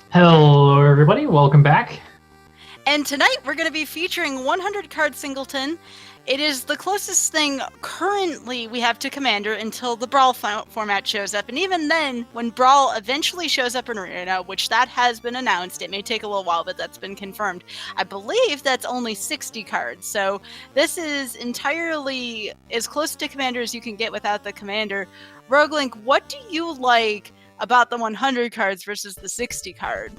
Hello, everybody. Welcome back. And tonight we're going to be featuring 100 card Singleton. It is the closest thing currently we have to Commander until the Brawl format shows up. And even then, when Brawl eventually shows up in Arena, which that has been announced, it may take a little while, but that's been confirmed. I believe that's only 60 cards. So this is entirely as close to Commander as you can get without the Commander. Roguelink, what do you like about the 100 cards versus the 60 card?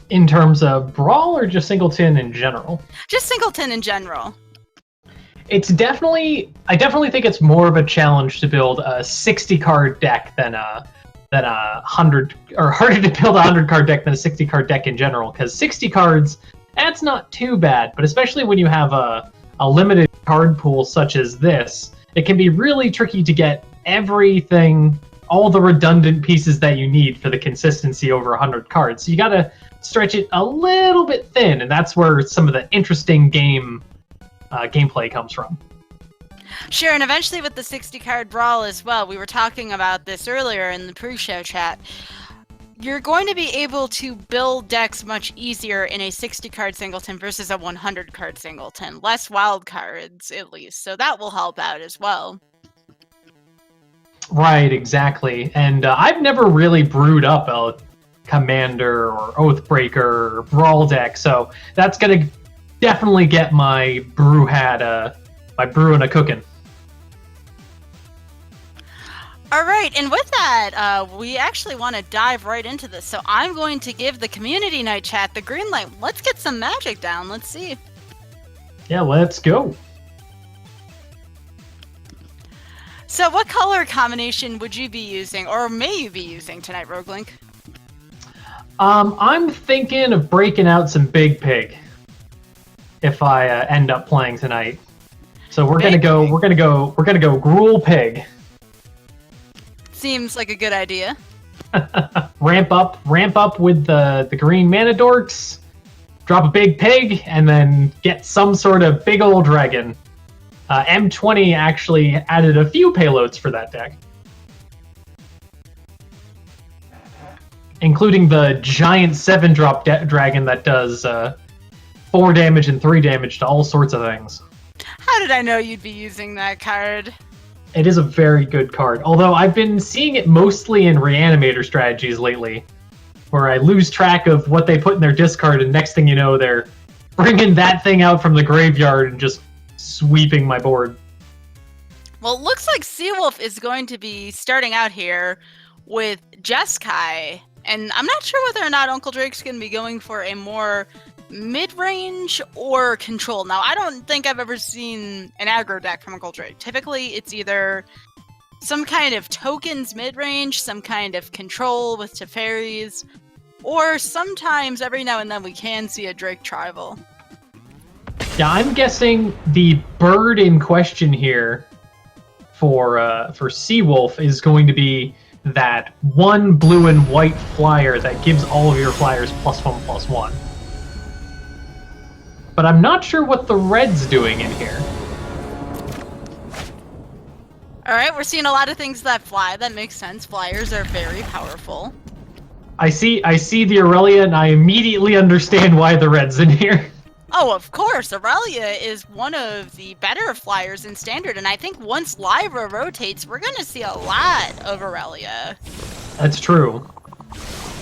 In terms of Brawl or just Singleton in general? Just Singleton in general. I definitely think it's more of a challenge to build a 60-card deck than a 100, or harder to build a 100-card deck than a 60-card deck in general, because 60 cards, that's not too bad, but especially when you have a limited card pool such as this, it can be really tricky to get everything, all the redundant pieces that you need for the consistency over 100 cards. So you gotta stretch it a little bit thin, and that's where some of the interesting gameplay comes from. Sure, and eventually with the 60-card Brawl as well, we were talking about this earlier in the pre-show chat, you're going to be able to build decks much easier in a 60-card Singleton versus a 100-card Singleton. Less wild cards, at least, so that will help out as well. Right, exactly. And I've never really brewed up a Commander or Oathbreaker or Brawl deck, so that's going to definitely get my brew brewing a cooking. All right, and with that, we actually want to dive right into this. So I'm going to give the community night chat the green light. Let's get some magic down. Let's see. Yeah, let's go. So what color combination would you be using, or may you be using tonight, Roguelink? I'm thinking of breaking out some Big Pig if I end up playing tonight. So we're gonna go Gruul Pig. Seems like a good idea. ramp up with the green mana dorks, drop a big pig, and then get some sort of big old dragon. M20 actually added a few payloads for that deck, including the giant 7-drop dragon that does 4 damage and 3 damage to all sorts of things. How did I know you'd be using that card? It is a very good card, although I've been seeing it mostly in Reanimator strategies lately, where I lose track of what they put in their discard, and next thing you know, they're bringing that thing out from the graveyard and just sweeping my board. Well, it looks like Seawolf is going to be starting out here with Jeskai, and I'm not sure whether or not Uncle Drake's going to be going for a more mid-range or control. Now, I don't think I've ever seen an aggro deck from Uncle Drake. Typically, it's either some kind of tokens mid-range, some kind of control with Teferis, or sometimes, every now and then, we can see a Drake Tribal. Yeah, I'm guessing the bird in question here for Seawolf is going to be that one blue and white flyer that gives all of your flyers +1/+1. But I'm not sure what the red's doing in here. Alright, we're seeing a lot of things that fly. That makes sense. Flyers are very powerful. I see the Aurelia, and I immediately understand why the red's in here. Oh, of course. Aurelia is one of the better flyers in Standard, and I think once Lyra rotates, we're going to see a lot of Aurelia. That's true.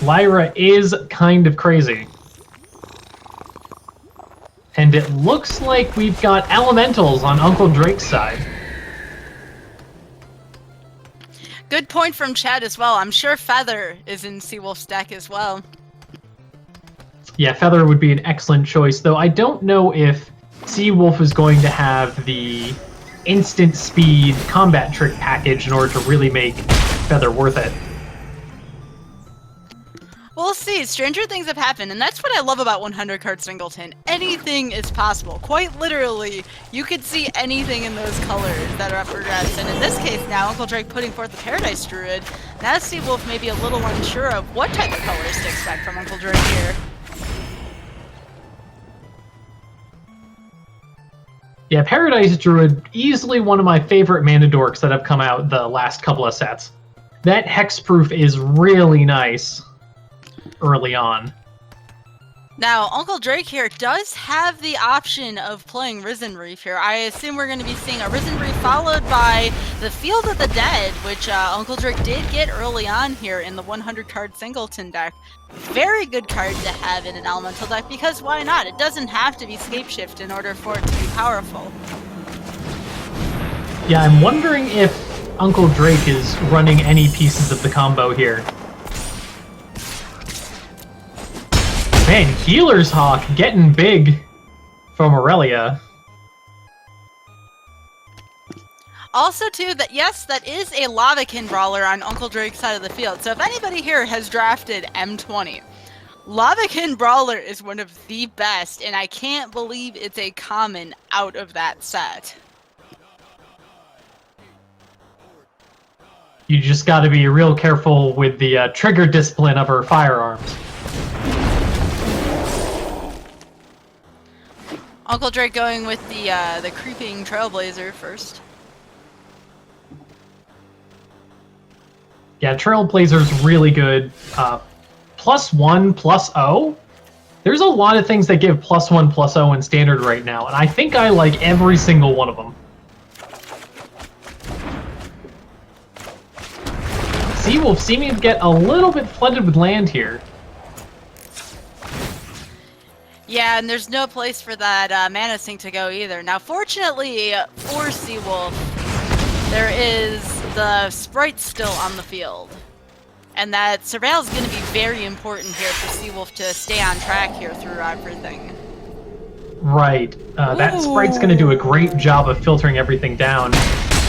Lyra is kind of crazy. And it looks like we've got elementals on Uncle Drake's side. Good point from Chad as well. I'm sure Feather is in Seawolf's deck as well. Yeah, Feather would be an excellent choice, though I don't know if Seawolf is going to have the instant speed combat trick package in order to really make Feather worth it. We'll see. Stranger things have happened, and that's what I love about 100 card Singleton. Anything is possible. Quite literally, you could see anything in those colors that are up for grabs. And in this case now, Uncle Drake putting forth the Paradise Druid. Now Seawolf may be a little unsure of what type of colors to expect from Uncle Drake here. Yeah, Paradise Druid, easily one of my favorite mana dorks that have come out the last couple of sets. That hexproof is really nice. early on. Now, Uncle Drake here does have the option of playing Risen Reef here. I assume we're going to be seeing a Risen Reef followed by the Field of the Dead, which Uncle Drake did get early on here in the 100-card Singleton deck. Very good card to have in an Elemental deck, because why not? It doesn't have to be Scapeshift in order for it to be powerful. Yeah, I'm wondering if Uncle Drake is running any pieces of the combo here. Man, Healer's Hawk getting big from Aurelia. Also, too, that yes, that is a Lavakin Brawler on Uncle Drake's side of the field. So if anybody here has drafted M20, Lavakin Brawler is one of the best, and I can't believe it's a common out of that set. You just got to be real careful with the trigger discipline of her firearms. Uncle Drake going with the creeping Trailblazer first. Yeah, Trailblazer's really good. +1, +0. There's a lot of things that give +1, +0 in Standard right now, and I think I like every single one of them. Seawolf seeming to get a little bit flooded with land here. Yeah, and there's no place for that Mana Sink to go either. Now, fortunately for Seawolf, there is the Sprite still on the field. And that Surveil is going to be very important here for Seawolf to stay on track here through everything. Right. That Sprite's going to do a great job of filtering everything down.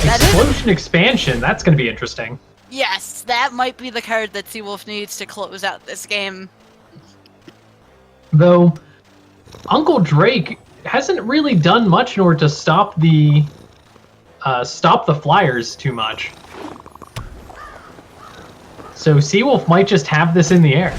Explosion Expansion, that's going to be interesting. Yes, that might be the card that Seawolf needs to close out this game. Though, Uncle Drake hasn't really done much in order to stop the flyers too much. So Seawolf might just have this in the air.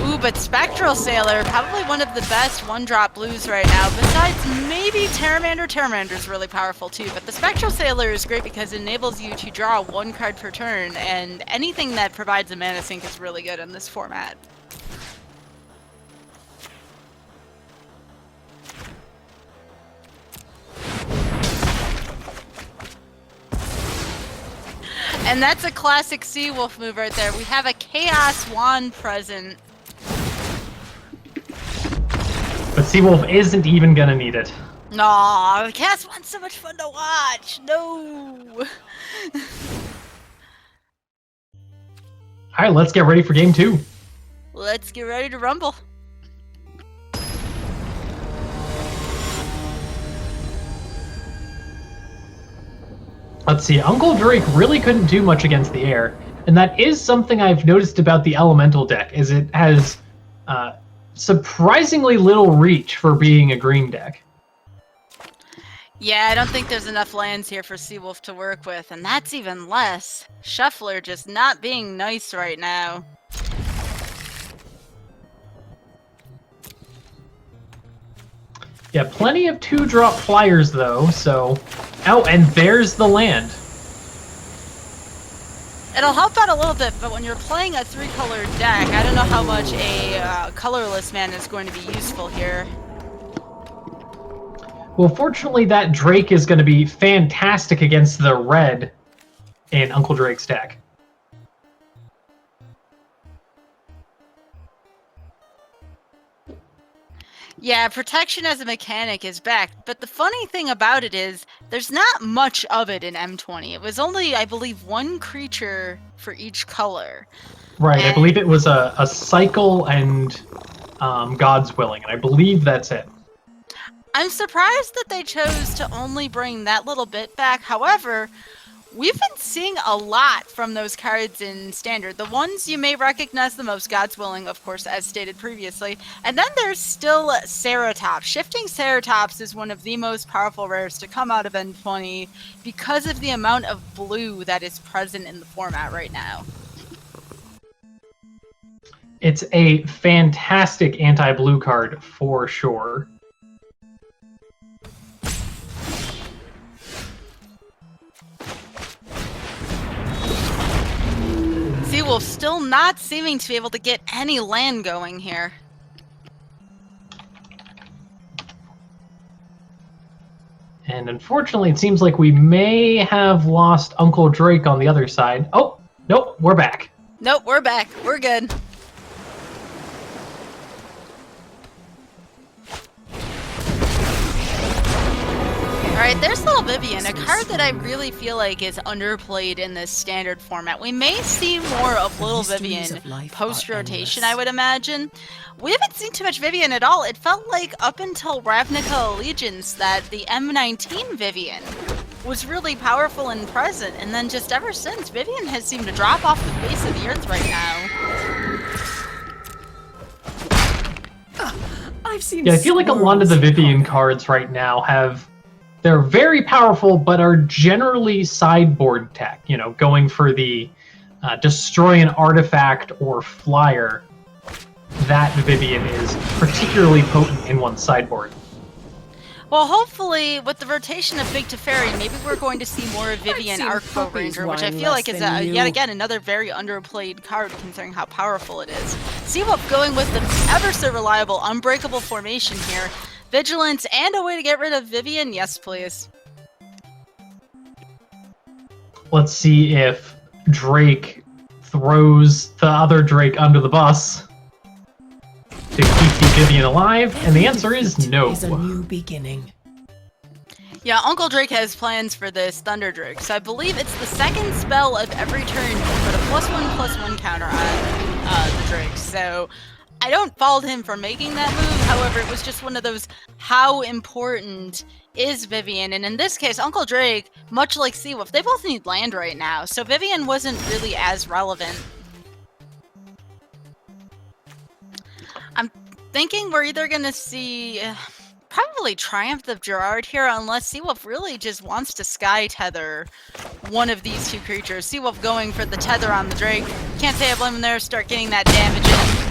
Ooh, but Spectral Sailor, probably one of the best one-drop blues right now, besides maybe Terramander. Terramander's really powerful too, but the Spectral Sailor is great because it enables you to draw one card per turn, and anything that provides a mana sink is really good in this format. And that's a classic Seawolf move right there. We have a Chaos Wand present. But Seawolf isn't even gonna need it. No, the Chaos Wand's so much fun to watch. No. Alright, let's get ready for game 2. Let's get ready to rumble. Let's see, Uncle Drake really couldn't do much against the air, and that is something I've noticed about the Elemental deck, is it has surprisingly little reach for being a green deck. Yeah, I don't think there's enough lands here for Seawolf to work with, and that's even less. Shuffler just not being nice right now. Yeah, plenty of 2-drop flyers though, so... Oh, and there's the land. It'll help out a little bit, but when you're playing a 3-color deck, I don't know how much a colorless mana is going to be useful here. Well, fortunately that Drake is going to be fantastic against the red in Uncle Drake's deck. Yeah, protection as a mechanic is back, but the funny thing about it is there's not much of it in M20. It was only, I believe, 1 creature for each color. Right, and I believe it was a cycle and God's Willing, and I believe that's it. I'm surprised that they chose to only bring that little bit back. However, we've been seeing a lot from those cards in Standard. The ones you may recognize the most, God's Willing, of course, as stated previously. And then there's still Ceratops. Shifting Ceratops is one of the most powerful rares to come out of M20 because of the amount of blue that is present in the format right now. It's a fantastic anti-blue card for sure. Seawolf still not seeming to be able to get any land going here. And unfortunately, it seems like we may have lost Uncle Drake on the other side. Oh, nope, we're back. Nope, we're back. We're good. Alright, there's Little Vivian, a card that I really feel like is underplayed in this standard format. We may see more of Little Vivian post-rotation, I would imagine. We haven't seen too much Vivian at all. It felt like up until Ravnica Allegiance that the M19 Vivian was really powerful and present, and then just ever since, Vivian has seemed to drop off the face of the earth right now. I've seen Yeah, I feel like a lot of the Vivian cards right now they're very powerful, but are generally sideboard tech, you know, going for the destroy an artifact or flyer. That Vivian is particularly potent in one's sideboard. Well, hopefully, with the rotation of Big Teferi, maybe we're going to see more of Vivian Arcbow Ranger, which I feel like is, yet again, another very underplayed card, considering how powerful it is. Seawolf going with the ever-so-reliable Unbreakable formation here. Vigilance and a way to get rid of Vivian? Yes, please. Let's see if Drake throws the other Drake under the bus to keep the Vivian alive, and the answer is no. Is a new beginning. Yeah, Uncle Drake has plans for this Thunder Drake, so I believe it's the second spell of every turn to put a +1/+1 counter on the Drake, so I don't fault him for making that move. However, it was just one of those, how important is Vivian? And in this case, Uncle Drake, much like Seawolf, they both need land right now, so Vivian wasn't really as relevant. I'm thinking we're either going to see probably Triumph of Gerard here, unless Seawolf really just wants to sky tether one of these two creatures. Seawolf going for the tether on the Drake. Can't say I blame him there. Start getting that damage in.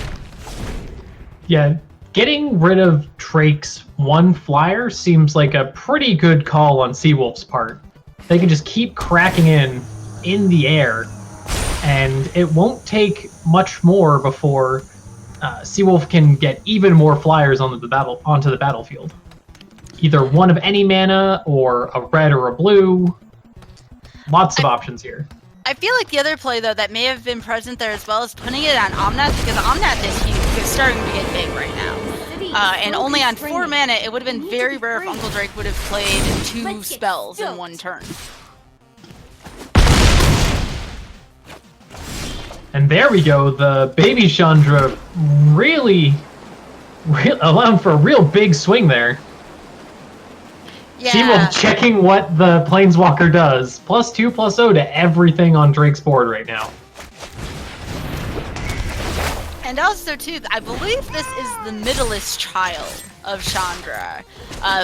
Yeah, getting rid of Drake's one flyer seems like a pretty good call on Seawolf's part. They can just keep cracking in the air, and it won't take much more before Seawolf can get even more flyers onto the battlefield. Either one of any mana, or a red or a blue. Lots of options here. I feel like the other play, though, that may have been present there as well is putting it on Omnath, because Omnath is huge. It's starting to get big right now. And only on 4 mana, it would have been very rare if Uncle Drake would have played 2 spells in one turn. And there we go, the baby Chandra really allowing for a real big swing there. Yeah. Seawolf checking what the Planeswalker does. +2/+0 to everything on Drake's board right now. And also, too, I believe this is the middlest child of Chandra.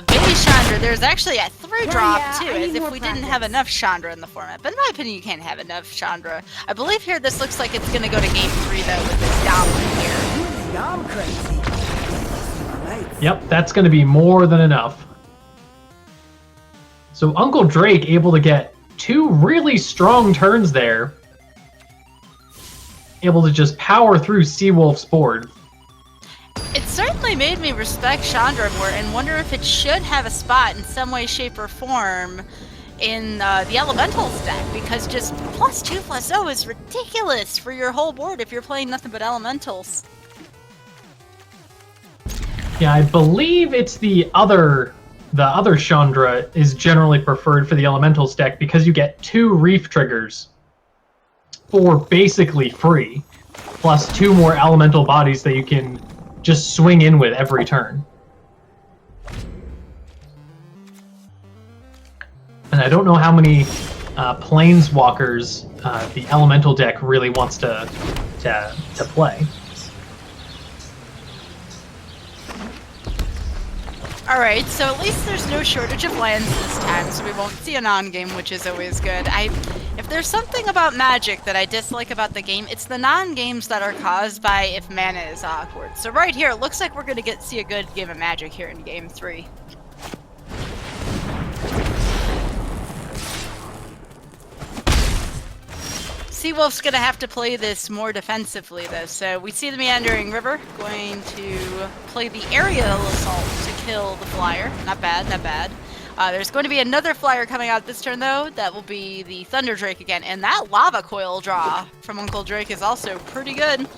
Baby Chandra, there's actually a 3-drop, too, as if we didn't have enough Chandra in the format. But in my opinion, you can't have enough Chandra. I believe here this looks like it's going to go to Game 3, though, with this Dom here. Dom crazy. Yep, that's going to be more than enough. So Uncle Drake able to get 2 really strong turns there. Able to just power through Seawolf's board. It certainly made me respect Chandra more and wonder if it should have a spot in some way, shape, or form in the Elementals deck, because just +2/+0 is ridiculous for your whole board if you're playing nothing but Elementals. Yeah, I believe it's the other Chandra is generally preferred for the Elementals deck because you get 2 Reef triggers for basically free, plus 2 more elemental bodies that you can just swing in with every turn. And I don't know how many Planeswalkers the Elemental deck really wants to play. Alright, so at least there's no shortage of lands this time, so we won't see a non-game, which is always good. If there's something about Magic that I dislike about the game, it's the non-games that are caused by if mana is awkward. So right here, it looks like we're going to see a good game of Magic here in Game 3. Seawolf's gonna have to play this more defensively, though. So we see the Meandering River going to play the aerial assault to kill the flyer. Not bad, not bad. There's going to be another flyer coming out this turn, though. That will be the Thunder Drake again. And that Lava Coil draw from Uncle Drake is also pretty good.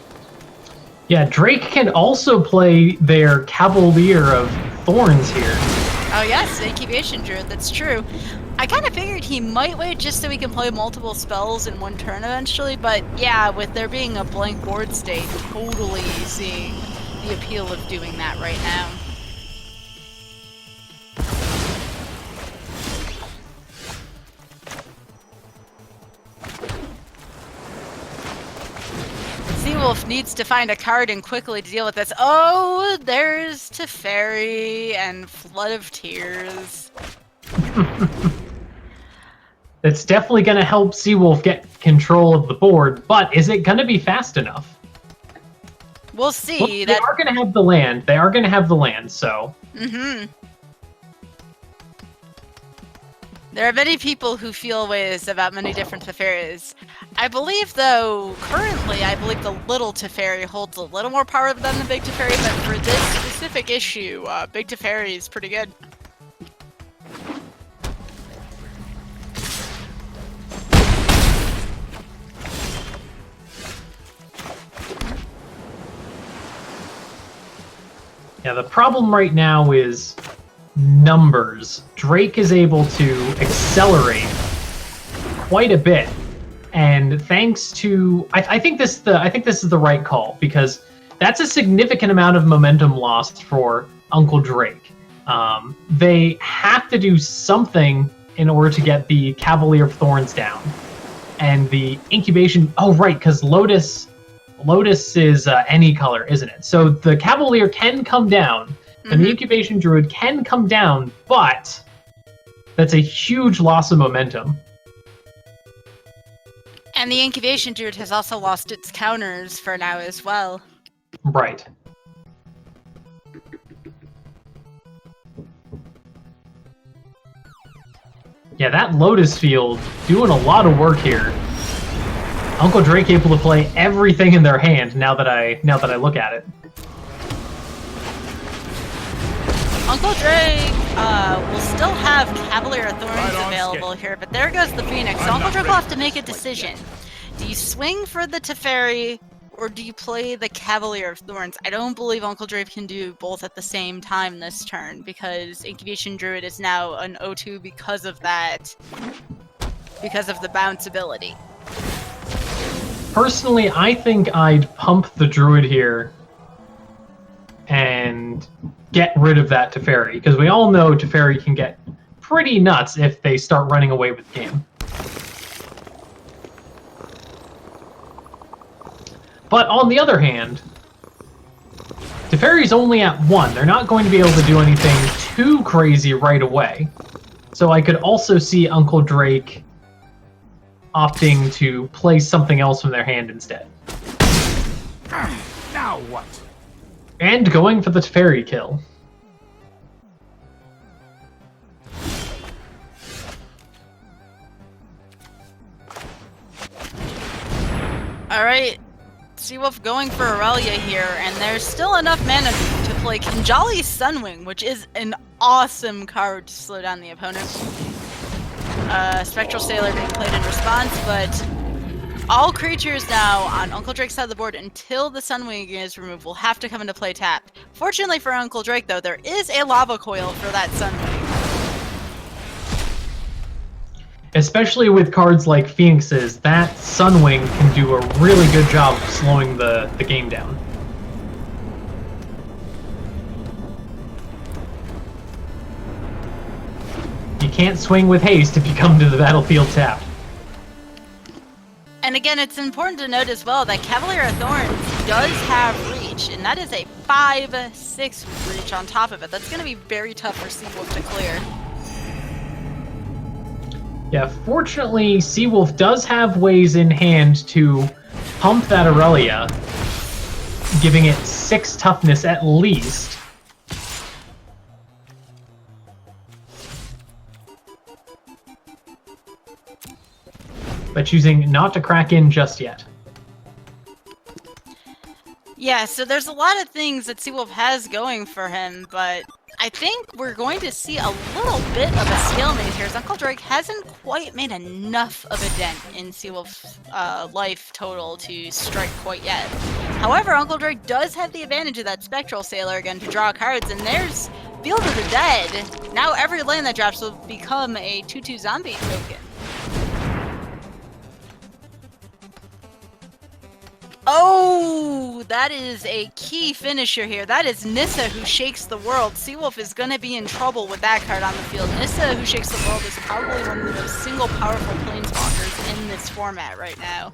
Yeah, Drake can also play their Cavalier of Thorns here. Oh yes, Incubation Druid, that's true. I kind of figured he might wait just so he can play multiple spells in one turn eventually, but yeah, with there being a blank board state, totally seeing the appeal of doing that right now. Seawolf needs to find a card and quickly deal with this. Oh, there's Teferi and Flood of Tears. It's definitely going to help Seawolf get control of the board, but is it going to be fast enough? We'll see. Well, they are going to have the land. They are going to have the land, so... Mm-hmm. There are many people who feel ways about many different Teferis. I believe, though, currently, I believe the little Teferi holds a little more power than the big Teferi, but for this specific issue, big Teferi is pretty good. Yeah, the problem right now is numbers. Drake is able to accelerate quite a bit, and thanks to I think this is the right call, because that's a significant amount of momentum lost for Uncle Drake. They have to do something in order to get the Cavalier of Thorns down, and the incubation. Oh right, because Lotus is any color, isn't it? So the Cavalier can come down. And the Incubation Druid can come down, but that's a huge loss of momentum. And the Incubation Druid has also lost its counters for now as well. Right. Yeah, that Lotus Field doing a lot of work here. Uncle Drake able to play everything in their hand now that I look at it. Uncle Drake will still have Cavalier of Thorns available here, but there goes the Phoenix. So Uncle Drake will have to make a decision. Do you swing for the Teferi, or do you play the Cavalier of Thorns? I don't believe Uncle Drake can do both at the same time this turn, because Incubation Druid is now an 0-2 because of that, because of the bounce ability. Personally, I think I'd pump the Druid here and get rid of that Teferi, because we all know Teferi can get pretty nuts if they start running away with the game. But on the other hand, Teferi's only at 1. They're not going to be able to do anything too crazy right away. So I could also see Uncle Drake opting to play something else from their hand instead. Now what? And going for the Teferi kill. Alright, Seawolf going for Aurelia here, and there's still enough mana to play Kinjali Sunwing, which is an awesome card to slow down the opponent. Spectral Sailor being played in response, but all creatures now on Uncle Drake's side of the board until the Sunwing is removed will have to come into play tapped. Fortunately for Uncle Drake, though, there is a Lava Coil for that Sunwing. Especially with cards like Phoenix's, that Sunwing can do a really good job of slowing the game down. You can't swing with haste if you come to the battlefield tapped. And again, it's important to note as well that Cavalier of Thorns does have reach, and that is a 5/6 reach on top of it. That's going to be very tough for Seawolf to clear. Yeah, fortunately, Seawolf does have ways in hand to pump that Aurelia, giving it 6 toughness at least. but choosing not to crack in just yet. Yeah, so there's a lot of things that Seawolf has going for him, but I think we're going to see a little bit of a stalemate here, as Uncle Drake hasn't quite made enough of a dent in Seawolf's life total to strike quite yet. However, Uncle Drake does have the advantage of that Spectral Sailor again to draw cards, and there's Field of the Dead. Now every land that drops will become a 2/2 zombie token. Oh, that is a key finisher here. That is Nissa who shakes the world. Seawolf is going to be in trouble with that card on the field. Nissa who shakes the world is probably one of the most single powerful planeswalkers in this format right now.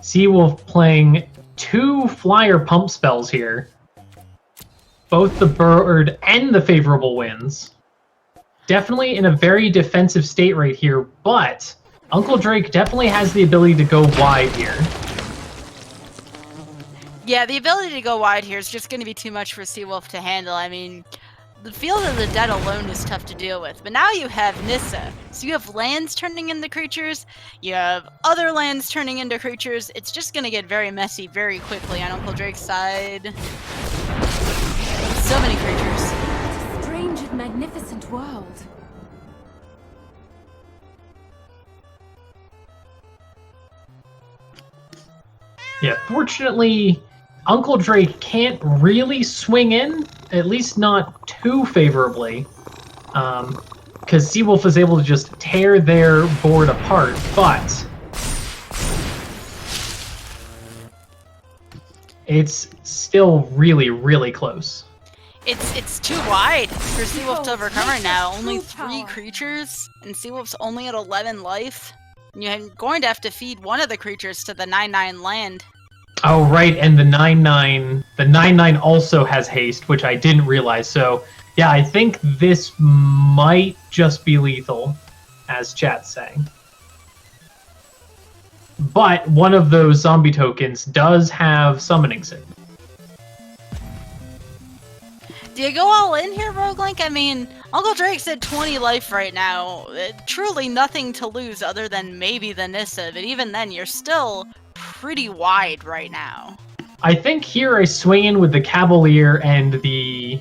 Seawolf playing 2 flyer pump spells here. Both the bird and the favorable winds. Definitely in a very defensive state right here, but Uncle Drake definitely has the ability to go wide here. Yeah, the ability to go wide here is just going to be too much for Seawolf to handle. I mean, the Field of the Dead alone is tough to deal with, but now you have Nissa. So you have lands turning into creatures, you have other lands turning into creatures. It's just going to get very messy very quickly on Uncle Drake's side. So many creatures. Strange and magnificent world. Yeah, fortunately, Uncle Drake can't really swing in, at least not too favorably, because Seawolf is able to just tear their board apart, but it's still really, really close. It's too wide for Seawolf to overcome right now. Only 3 creatures, and Seawolf's only at 11 life. And you're going to have to feed one of the creatures to the 9/9 land. Oh, right, and the 9/9 also has haste, which I didn't realize. So, yeah, I think this might just be lethal, as chat's saying. But one of those zombie tokens does have Summoning Sig. Do you go all in here, Roguelink? I mean, Uncle Drake's at 20 life right now. Truly nothing to lose other than maybe the Nissa, but even then, you're still pretty wide right now. I think here I swing in with the Cavalier and the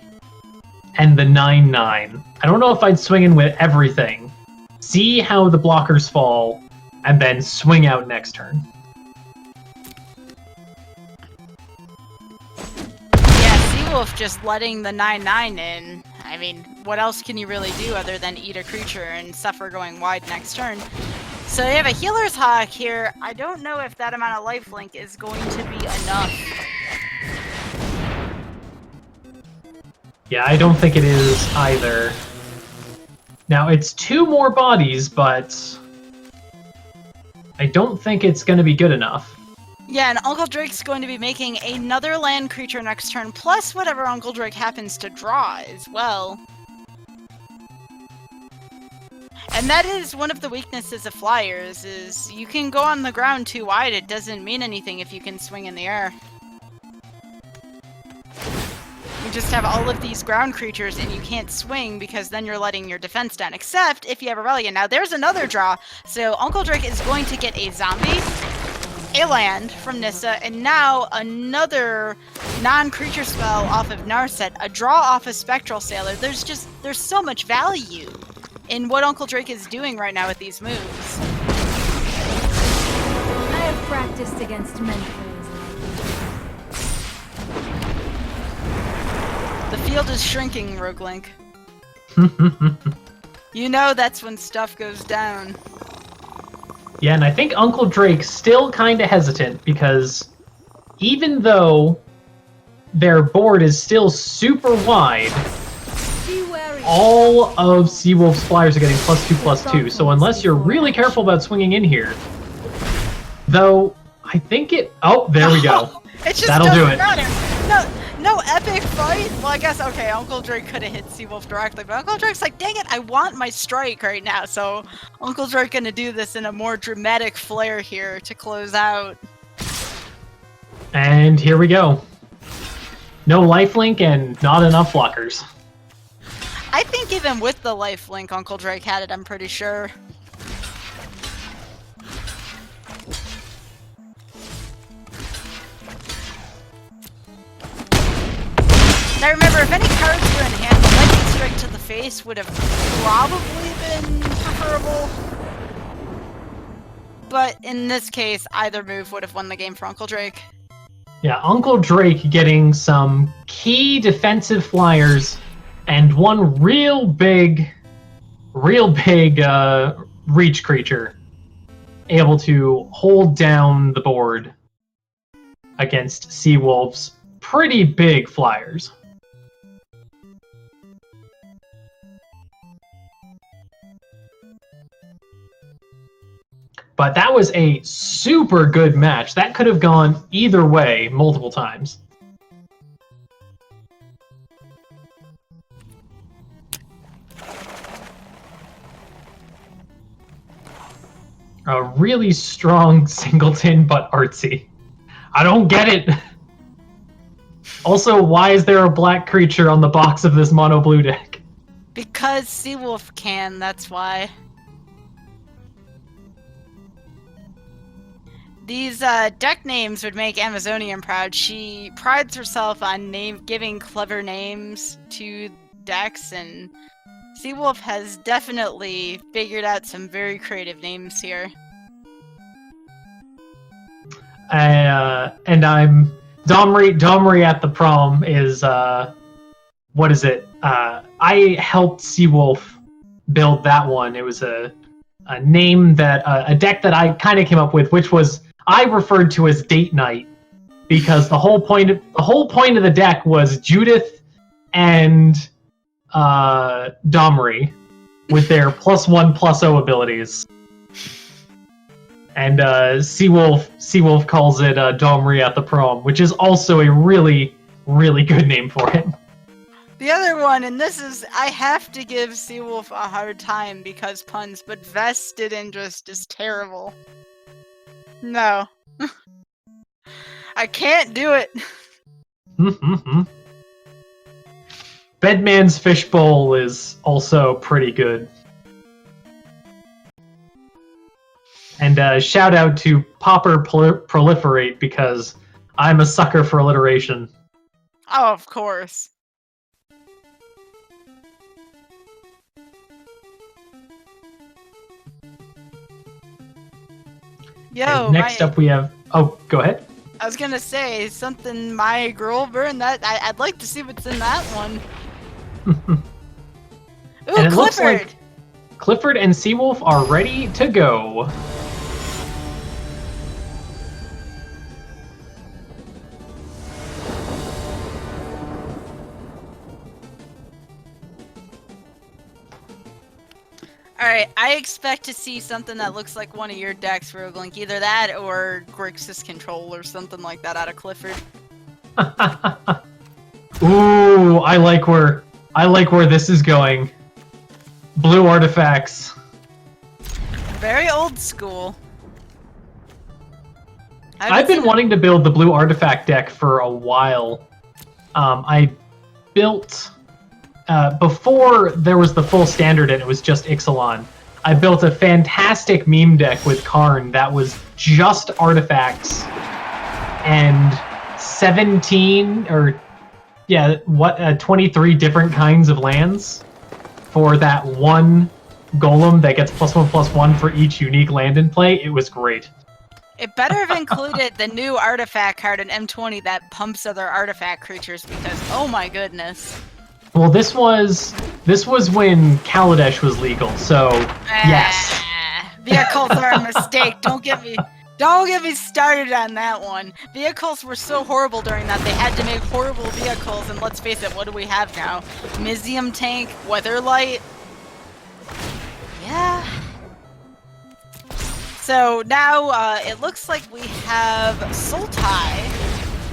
9/9. I don't know if I'd swing in with everything. See how the blockers fall, and then swing out next turn. Seawolf just letting the 9/9 in. I mean, what else can you really do other than eat a creature and suffer going wide next turn? So you have a Healer's Hawk here. I don't know if that amount of lifelink is going to be enough. Yeah, I don't think it is either. Now, it's 2 more bodies, but I don't think it's going to be good enough. Yeah, and Uncle Drake's going to be making another land creature next turn, plus whatever Uncle Drake happens to draw as well. And that is one of the weaknesses of flyers, is you can go on the ground too wide, it doesn't mean anything if you can swing in the air. You just have all of these ground creatures and you can't swing because then you're letting your defense down, except if you have a Reliant. Now there's another draw, so Uncle Drake is going to get a zombie, a land from Nissa, and now another non-creature spell off of Narset, a draw off of Spectral Sailor. There's so much value in what Uncle Drake is doing right now with these moves. I have practiced against many players. The field is shrinking, Roguelink. You know that's when stuff goes down. Yeah, and I think Uncle Drake's still kind of hesitant because even though their board is still super wide, all of Seawolf's flyers are getting +2/+2. So unless you're really careful about swinging in here, though, I think it. Oh, there we go. It just That'll do it. matter. No epic fight. Well, I guess okay. Uncle Drake could have hit Seawolf directly, but Uncle Drake's like, dang it, I want my strike right now. So Uncle Drake gonna do this in a more dramatic flair here to close out. And here we go. No lifelink and not enough blockers. I think even with the life link, Uncle Drake had it, I'm pretty sure. Now remember, if any cards were in hand, the lightning strike to the face would have probably been preferable. But in this case, either move would have won the game for Uncle Drake. Yeah, Uncle Drake getting some key defensive flyers and one real big reach creature able to hold down the board against Seawolf's pretty big flyers. But that was a super good match. That could have gone either way multiple times. A really strong singleton, but artsy. I don't get it. Also, why is there a black creature on the box of this mono blue deck? Because Seawolf can, that's why. These deck names would make Amazonian proud. She prides herself on giving clever names to decks, and Seawolf has definitely figured out some very creative names here. And I'm Domri at the prom is what is it? I helped Seawolf build that one. It was a name that a deck that I kind of came up with, which was I referred to as Date Night, because the whole point of the deck was Judith and Domri with their +1/+0 abilities. And Seawolf calls it Domri at the prom, which is also a really, really good name for it. The other one, and this is, I have to give Seawolf a hard time because puns, but Vested Interest is terrible. No. I can't do it. Bedman's Fishbowl is also pretty good. And shout out to Popper Proliferate, because I'm a sucker for alliteration. Oh, of course. Yo, next up we have... Oh, go ahead. I was gonna say, something my girl burned that... I'd like to see what's in that one. Ooh, And it Clifford! looks like Clifford and Seawolf are ready to go. Alright, I expect to see something that looks like one of your decks, Roguelink. Either that or Grixis Control or something like that out of Clifford. Ooh, I like where this is going. Blue artifacts. Very old school. I've been wanting to build the blue artifact deck for a while. I built... before there was the full standard and it was just Ixalan, I built a fantastic meme deck with Karn that was just artifacts and 23 different kinds of lands for that one golem that gets +1/+1 for each unique land in play. It was great. It better have included the new artifact card in M20 that pumps other artifact creatures because, oh my goodness. Well, this was when Kaladesh was legal, so yes. Vehicles are a mistake. Don't get me started on that one. Vehicles were so horrible during that they had to make horrible vehicles, and let's face it, what do we have now? Mizium Tank, Weatherlight. Yeah. So now it looks like we have Sultai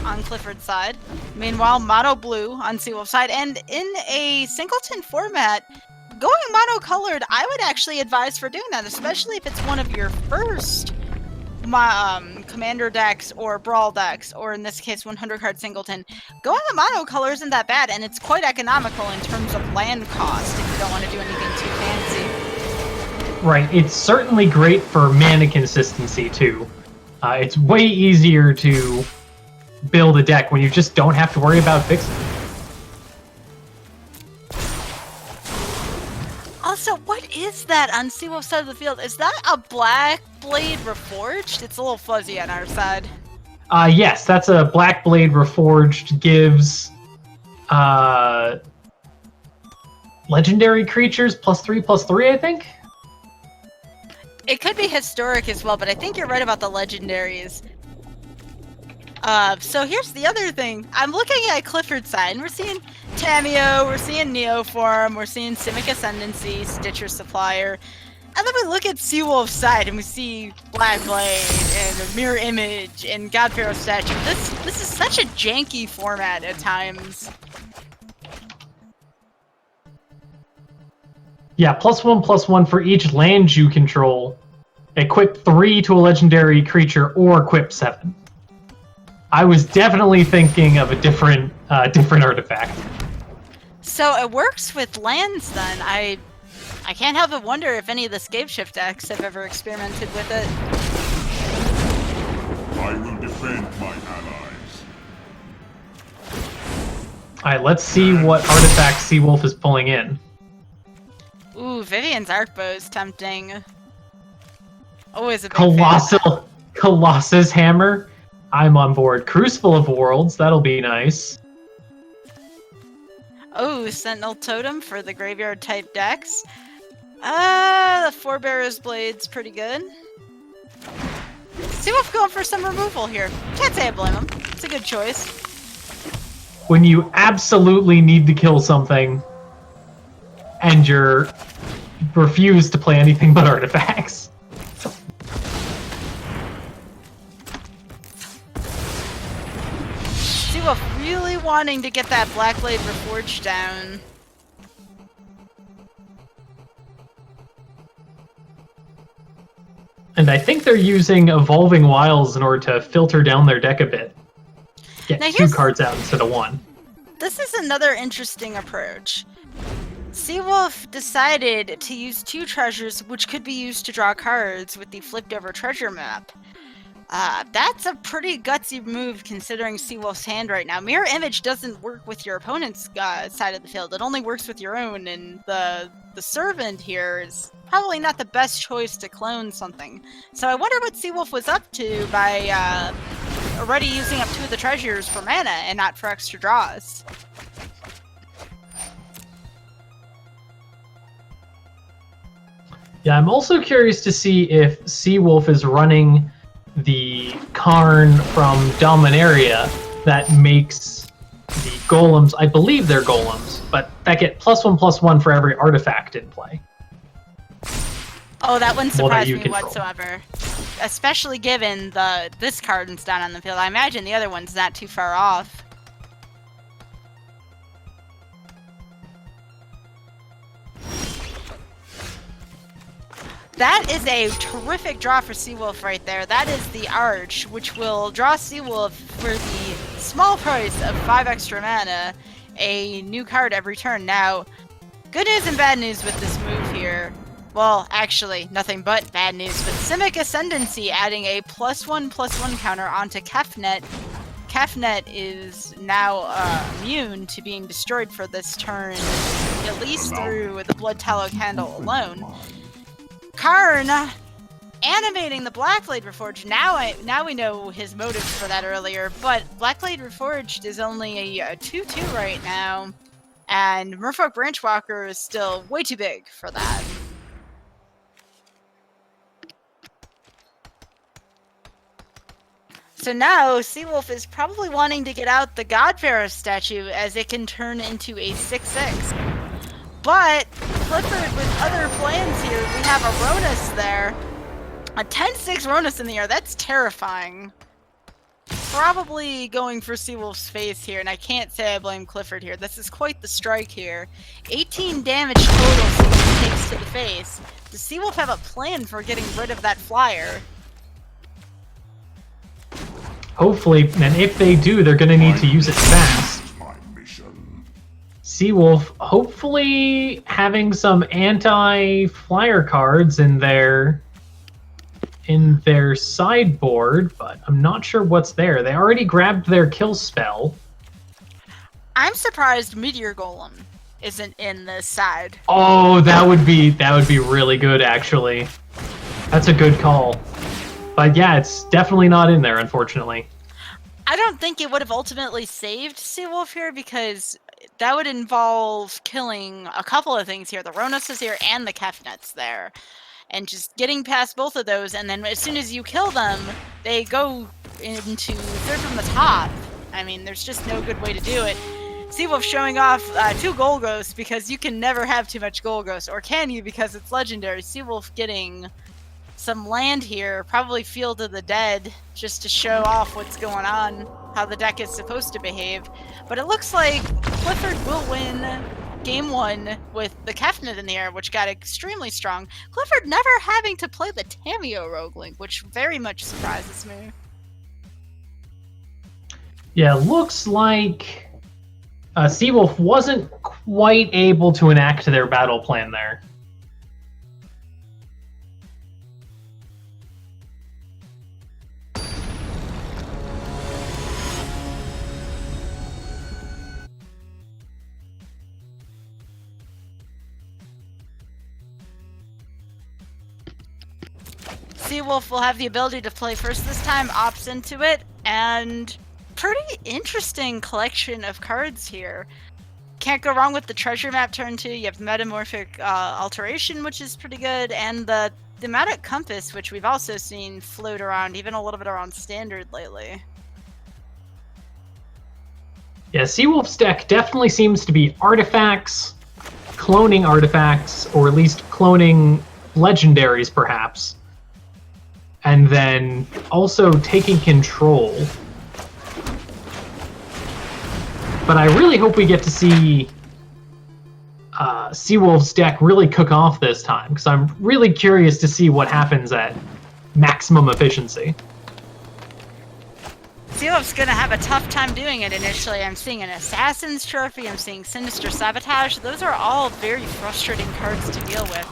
on Clifford's side. Meanwhile, Mono Blue on Seawolf's side. And in a singleton format, going monocolored, I would actually advise for doing that, especially if it's one of your first Commander decks or Brawl decks, or in this case 100 card singleton, going the mono color isn't that bad, and it's quite economical in terms of land cost if you don't want to do anything too fancy. Right, it's certainly great for mana consistency too. It's way easier to build a deck when you just don't have to worry about fixing it. Also, what is that on Seawolf's side of the field? Is that a Black Blade Reforged? It's a little fuzzy on our side. Yes, that's a Black Blade Reforged, gives legendary creatures +3/+3, I think? It could be historic as well, but I think you're right about the legendaries. So here's the other thing. I'm looking at Clifford's side, and we're seeing Tamiyo, we're seeing Neoform, we're seeing Simic Ascendancy, Stitcher Supplier. And then we look at Seawolf's side, and we see Black Blade, and a Mirror Image, and God Pharaoh Statue. This is such a janky format at times. Yeah, +1/+1 for each land you control. Equip 3 to a legendary creature, or equip 7. I was definitely thinking of a different artifact. So it works with lands then. I can't help but wonder if any of the Scapeshift decks have ever experimented with it. I will defend my allies. Alright, let's see what artifact Seawolf is pulling in. Ooh, Vivian's Arcbow is tempting. Always a big fan. Colossus Hammer. I'm on board. Crucible of Worlds, that'll be nice. Oh, Sentinel Totem for the graveyard type decks. The Forebearer's Blade's pretty good. Seawolf going for some removal here. Can't say I blame him. It's a good choice. When you absolutely need to kill something, and you're refuse to play anything but artifacts. Seawolf really wanting to get that Black Blade Reforged down. And I think they're using Evolving Wilds in order to filter down their deck a bit. Get Now 2 cards out instead of 1. This is another interesting approach. Seawolf decided to use 2 treasures, which could be used to draw cards with the flipped over treasure map. That's a pretty gutsy move considering Seawolf's hand right now. Mirror Image doesn't work with your opponent's side of the field. It only works with your own, and the Servant here is probably not the best choice to clone something. So I wonder what Seawolf was up to by already using up 2 of the treasures for mana and not for extra draws. Yeah, I'm also curious to see if Seawolf is running the Karn from Dominaria that makes the golems, I believe they're golems, but that get +1/+1 for every artifact in play. Oh, that wouldn't Well, that surprise you me control. whatsoever. Especially given this card is down on the field. I imagine the other one's not too far off. That is a terrific draw for Seawolf right there. That is the Arch, which will draw Seawolf for the small price of 5 extra mana, a new card every turn. Now, good news and bad news with this move here. Well, actually, nothing but bad news. But Simic Ascendancy adding a +1/+1 counter onto Kefnet. Kefnet is now immune to being destroyed for this turn, at least through the Blood Tallow Candle alone. Karn animating the Blackblade Reforged. Now we know his motives for that earlier, but Blackblade Reforged is only a 2/2 right now, and Merfolk Branchwalker is still way too big for that. So now Seawolf is probably wanting to get out the Godpharaoh statue as it can turn into a 6/6. But Clifford with other plans here, we have a Ronus there. A 10/6 Ronus in the air, that's terrifying. Probably going for Seawolf's face here, and I can't say I blame Clifford here. This is quite the strike here. 18 damage total Seawolf takes to the face. Does Seawolf have a plan for getting rid of that flyer? Hopefully, and if they do, they're going to need to use it fast. My mission. Seawolf hopefully having some anti-flyer cards in their sideboard, but I'm not sure what's there. They already grabbed their kill spell. I'm surprised Meteor Golem isn't in this side. Oh, that would be really good, actually. That's a good call. But yeah, it's definitely not in there, unfortunately. I don't think it would have ultimately saved Seawolf here because that would involve killing a couple of things here. The Ronos is here and the Kefnet's there. And just getting past both of those, and then as soon as you kill them, they go into third from the top. I mean, there's just no good way to do it. Seawolf showing off 2 Golgos because you can never have too much Golgos, or can you because it's legendary. Seawolf getting some land here, probably Field of the Dead, just to show off what's going on, how the deck is supposed to behave. But it looks like Clifford will win Game 1 with the Kefnet in the air, which got extremely strong. Clifford never having to play the Tamiyo Roguelink, which very much surprises me. Yeah, looks like Seawolf wasn't quite able to enact their battle plan there. Seawolf will have the ability to play first this time, opts into it, and pretty interesting collection of cards here. Can't go wrong with the treasure map turn 2. You have Metamorphic Alteration, which is pretty good, and the Thematic Compass, which we've also seen float around, even a little bit around Standard lately. Yeah, Seawolf's deck definitely seems to be artifacts, cloning artifacts, or at least cloning legendaries, perhaps. And then also taking control. But I really hope we get to see Seawolf's deck really cook off this time, because I'm really curious to see what happens at maximum efficiency. Seawolf's gonna have a tough time doing it initially. I'm seeing an Assassin's Trophy, I'm seeing Sinister Sabotage. Those are all very frustrating cards to deal with.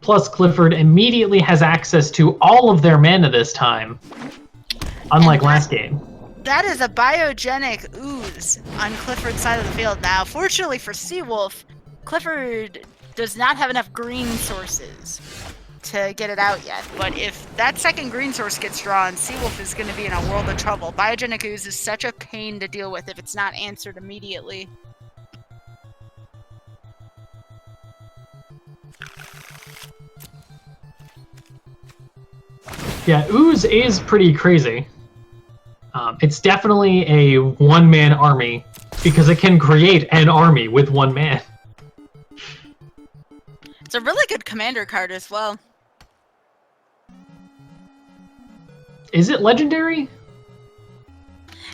Plus, Clifford immediately has access to all of their mana this time, unlike last game. That is a biogenic ooze on Clifford's side of the field. Now, fortunately for Seawolf, Clifford does not have enough green sources to get it out yet. But if that second green source gets drawn, Seawolf is going to be in a world of trouble. Biogenic ooze is such a pain to deal with if it's not answered immediately. Yeah, Ooze is pretty crazy. It's definitely a one-man army, because it can create an army with one man. It's a really good commander card as well. Is it legendary?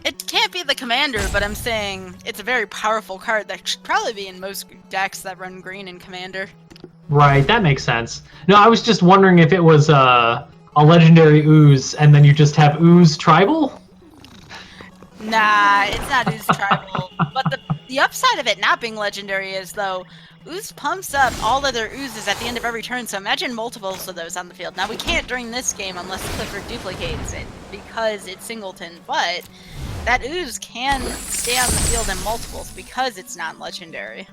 It can't be the commander, but I'm saying it's a very powerful card that should probably be in most decks that run green in commander. Right, that makes sense. No, I was just wondering if it was a legendary Ooze, and then you just have Ooze Tribal? Nah, it's not Ooze Tribal. But the upside of it not being legendary is, though, Ooze pumps up all other Oozes at the end of every turn, so imagine multiples of those on the field. Now, we can't during this game unless Clifford duplicates it, because it's Singleton, but that Ooze can stay on the field in multiples because it's non-legendary.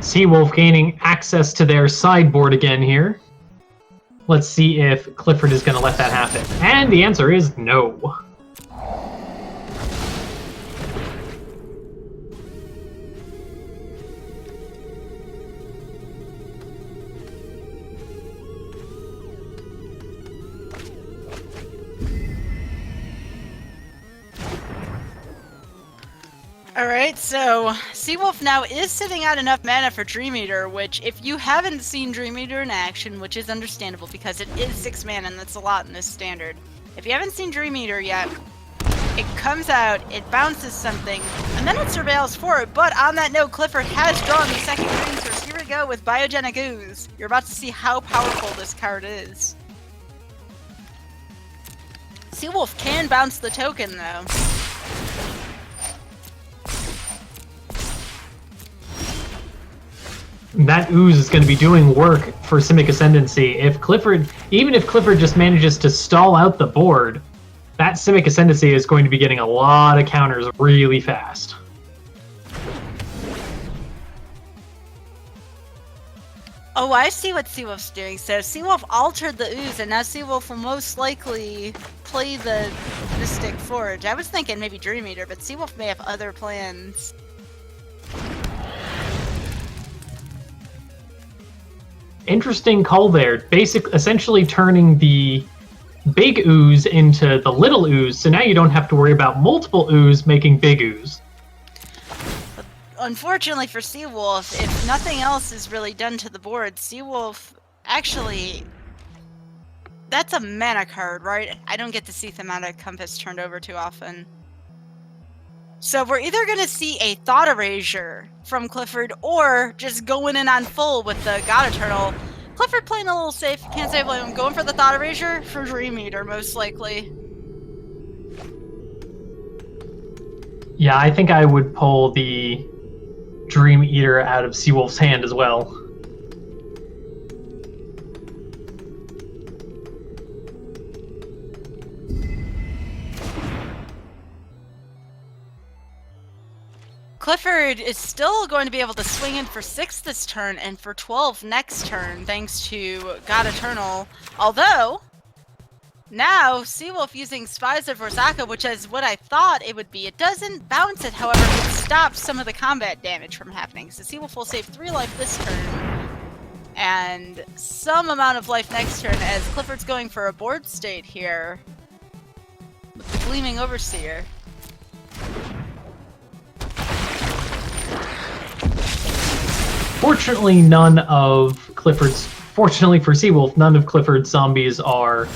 Seawolf gaining access to their sideboard again here. Let's see if Clifford is going to let that happen. And the answer is no. Alright, so Seawolf now is sitting out enough mana for Dream Eater, which if you haven't seen Dream Eater in action, which is understandable because it is 6 mana and that's a lot in this standard. If you haven't seen Dream Eater yet, It comes out, it bounces something, and then it surveils for it. But on that note, Clifford has drawn the second green source. Here we go with Biogenic Ooze. You're about to see how powerful this card is. Seawolf can bounce the token, though. That ooze is going to be doing work for Simic Ascendancy. Even if Clifford just manages to stall out the board, that Simic Ascendancy is going to be getting a lot of counters really fast. Oh, I see what Seawolf's doing. So Seawolf altered the ooze, and now Seawolf will most likely play the Mystic Forge. I was thinking maybe Dream Eater, but Seawolf may have other plans. Interesting call there. Essentially turning the big ooze into the little ooze, so now you don't have to worry about multiple ooze making big ooze. Unfortunately for Seawolf, if nothing else is really done to the board, Seawolf actually... That's a mana card, right? I don't get to see Thematic Compass turned over too often. So we're either going to see a Thought Erasure from Clifford, or just going in on full with the God Eternal. Clifford playing a little safe, can't say blame him. Going for the Thought Erasure for Dream Eater, most likely. Yeah, I think I would pull the Dream Eater out of Seawolf's hand as well. Clifford is still going to be able to swing in for 6 this turn and for 12 next turn, thanks to God Eternal. Although, now Seawolf using Spies of Rosaka, which is what I thought it would be. It doesn't bounce it, however, it stops some of the combat damage from happening. So Seawolf will save 3 life this turn, and some amount of life next turn, as Clifford's going for a board state here with the Gleaming Overseer. Fortunately for Seawolf, none of Clifford's zombies are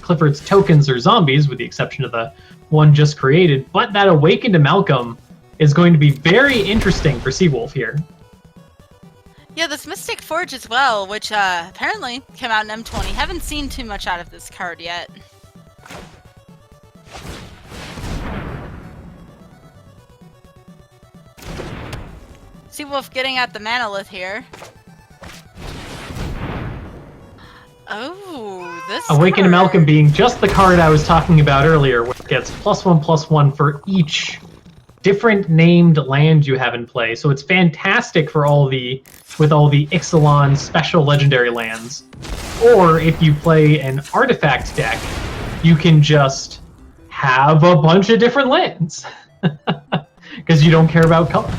Clifford's tokens or zombies, with the exception of the one just created. But that Awakened Amalgam is going to be very interesting for Seawolf here. Yeah, this Mystic Forge as well, which apparently came out in M20. Haven't seen too much out of this card yet. Seawolf getting out the Manolith here. Oh, this Awakened card. Amalgam being just the card I was talking about earlier, which gets +1/+1 for each different named land you have in play. So it's fantastic for all the Ixalan special legendary lands. Or if you play an artifact deck, you can just have a bunch of different lands. Because you don't care about color.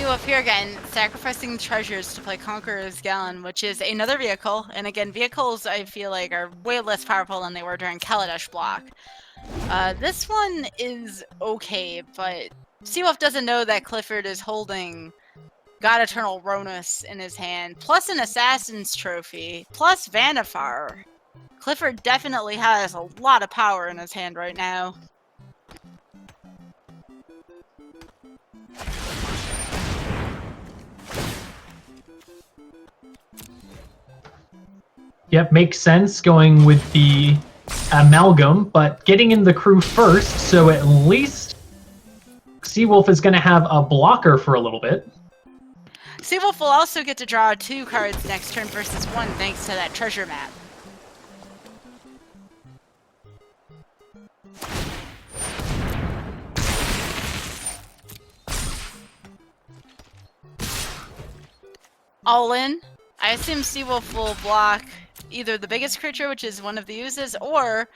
Up here again, sacrificing treasures to play Conqueror's Gallon, which is another vehicle. And again, vehicles I feel like are way less powerful than they were during Kaladesh block. This one is okay, but Seawolf doesn't know that Clifford is holding God Eternal Ronus in his hand, plus an Assassin's Trophy, plus Vanifar. Clifford definitely has a lot of power in his hand right now. Yep, makes sense going with the Amalgam, but getting in the crew first, so at least Seawolf is going to have a blocker for a little bit. Seawolf will also get to draw 2 cards next turn versus 1 thanks to that treasure map. All in. I assume Seawolf will block either the biggest creature, which is one of the uses, or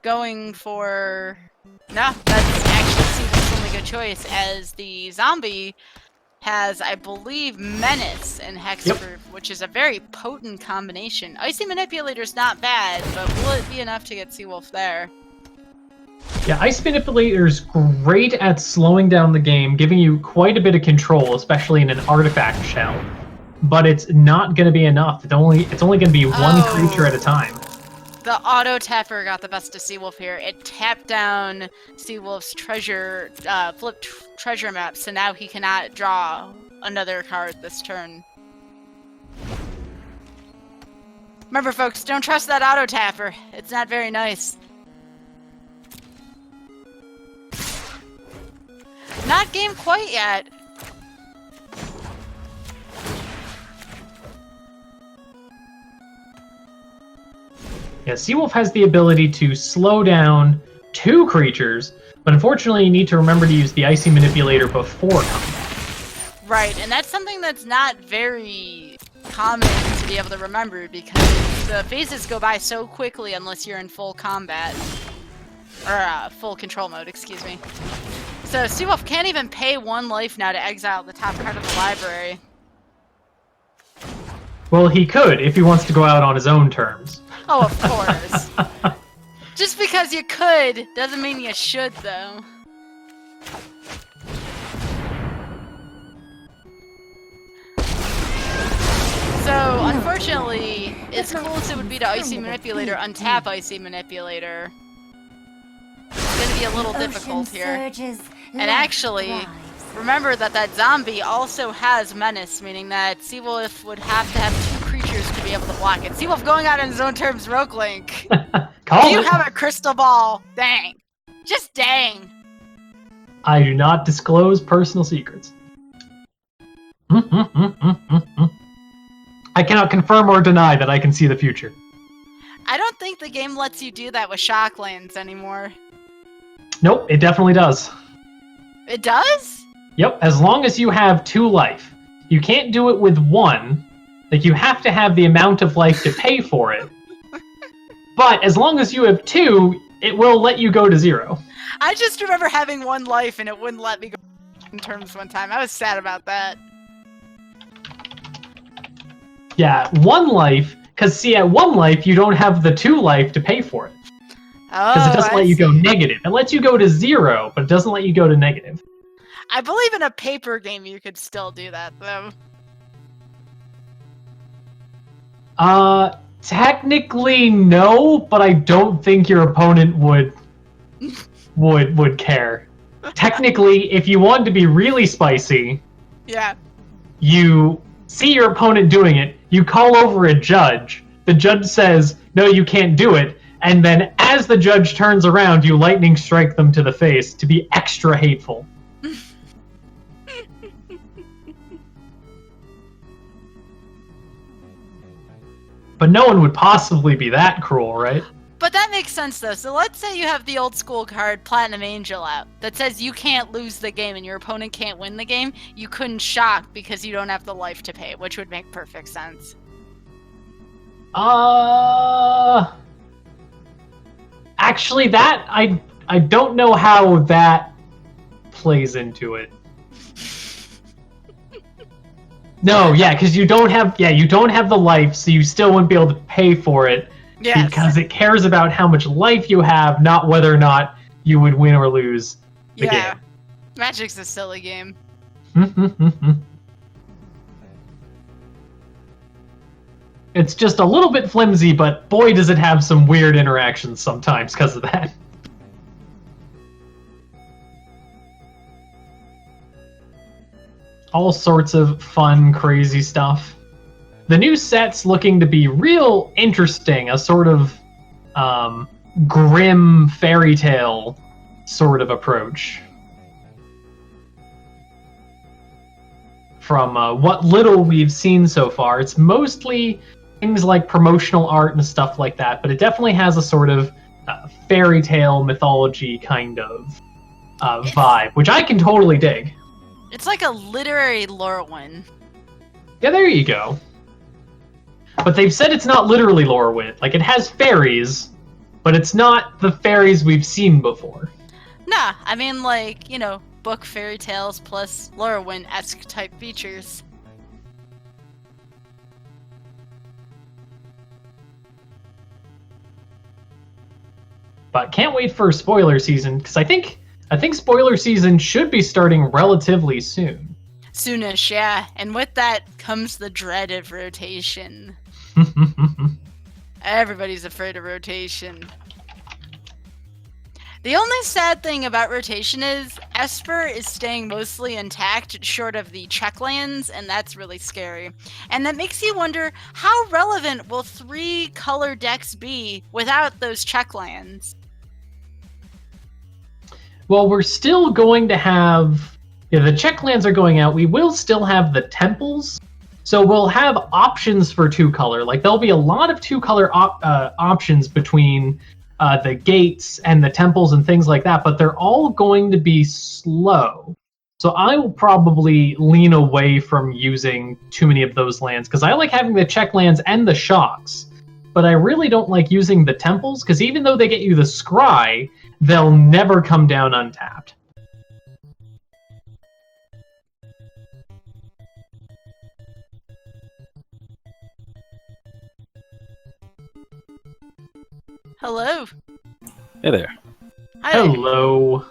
going for... No, that's actually Seawolf's only good choice, as the zombie has, I believe, Menace and Hexproof, which is a very potent combination. Icy Manipulator's not bad, but will it be enough to get Seawolf there? Yeah, Ice Manipulator's great at slowing down the game, giving you quite a bit of control, especially in an artifact shell. But it's not going to be enough. It's only going to be one creature at a time. The auto tapper got the best of Seawolf here. It tapped down Seawolf's treasure, flipped treasure map, so now he cannot draw another card this turn. Remember, folks, don't trust that auto tapper. It's not very nice. Not game quite yet. Yeah, Seawolf has the ability to slow down 2 creatures, but unfortunately you need to remember to use the Icy Manipulator before combat. Right, and that's something that's not very common to be able to remember because the phases go by so quickly unless you're in full combat. Or full control mode, excuse me. So Seawolf can't even pay 1 life now to exile the top card of the library. Well, he could if he wants to go out on his own terms. Oh, of course. Just because you could doesn't mean you should, though. So, unfortunately, as cool as it would be to Icy Manipulator, untap Icy Manipulator, it's gonna be a little difficult here. And actually, remember that zombie also has Menace, meaning that Seawolf would have to have 2 creatures to be able to block it. Seawolf going out on his own terms, Roguelink. Call Do you it. have a crystal ball? Dang. Just dang. I do not disclose personal secrets. I cannot confirm or deny that I can see the future. I don't think the game lets you do that with Shocklands anymore. Nope, it definitely does. It does? Yep, as long as you have 2 life. You can't do it with 1. Like, you have to have the amount of life to pay for it. But as long as you have 2, it will let you go to 0. I just remember having 1 life and it wouldn't let me go in terms one time. I was sad about that. Yeah, 1 life, because see, at 1 life, you don't have the 2 life to pay for it. Oh, Because it doesn't I let you go see. negative. It lets you go to 0, but it doesn't let you go to negative. I believe in a paper game you could still do that, though. Technically no, but I don't think your opponent would care. Technically, if you want to be really spicy, Yeah. you see your opponent doing it, you call over a judge, the judge says, no, you can't do it, and then as the judge turns around, you lightning strike them to the face to be extra hateful. But no one would possibly be that cruel, right? But that makes sense, though. So let's say you have the old school card, Platinum Angel, out that says you can't lose the game and your opponent can't win the game. You couldn't shock because you don't have the life to pay, which would make perfect sense. Actually, that I don't know how that plays into it. No, yeah, because you don't have the life, so you still wouldn't be able to pay for it. Yes. Because it cares about how much life you have, not whether or not you would win or lose the Yeah. Magic's a silly game. game. It's just a little bit flimsy, but boy does it have some weird interactions sometimes because of that. All sorts of fun, crazy stuff. The new set's looking to be real interesting, a sort of grim fairy tale sort of approach. From what little we've seen so far, it's mostly things like promotional art and stuff like that, but it definitely has a sort of fairy tale mythology kind of vibe, which I can totally dig. It's like a literary Lorwyn. Yeah, there you go. But they've said it's not literally Lorwyn. Like, it has fairies, but it's not the fairies we've seen before. Nah, I mean, like, you know, book fairy tales plus Lorwyn-esque type features. But can't wait for spoiler season, because I think spoiler season should be starting relatively soon. Soonish, yeah. And with that comes the dread of rotation. Everybody's afraid of rotation. The only sad thing about rotation is Esper is staying mostly intact, short of the check lands, and that's really scary. And that makes you wonder, how relevant will 3 color decks be without those check lands? Well, we're still going to have... Yeah, the check lands are going out. We will still have the temples. So we'll have options for 2-color. Like, there'll be a lot of 2-color options between... the gates and the temples and things like that, but they're all going to be slow. So I will probably lean away from using too many of those lands, because I like having the check lands and the shocks, but I really don't like using the temples, because even though they get you the scry, they'll never come down untapped. Hello. Hey there. Hi there. Hello.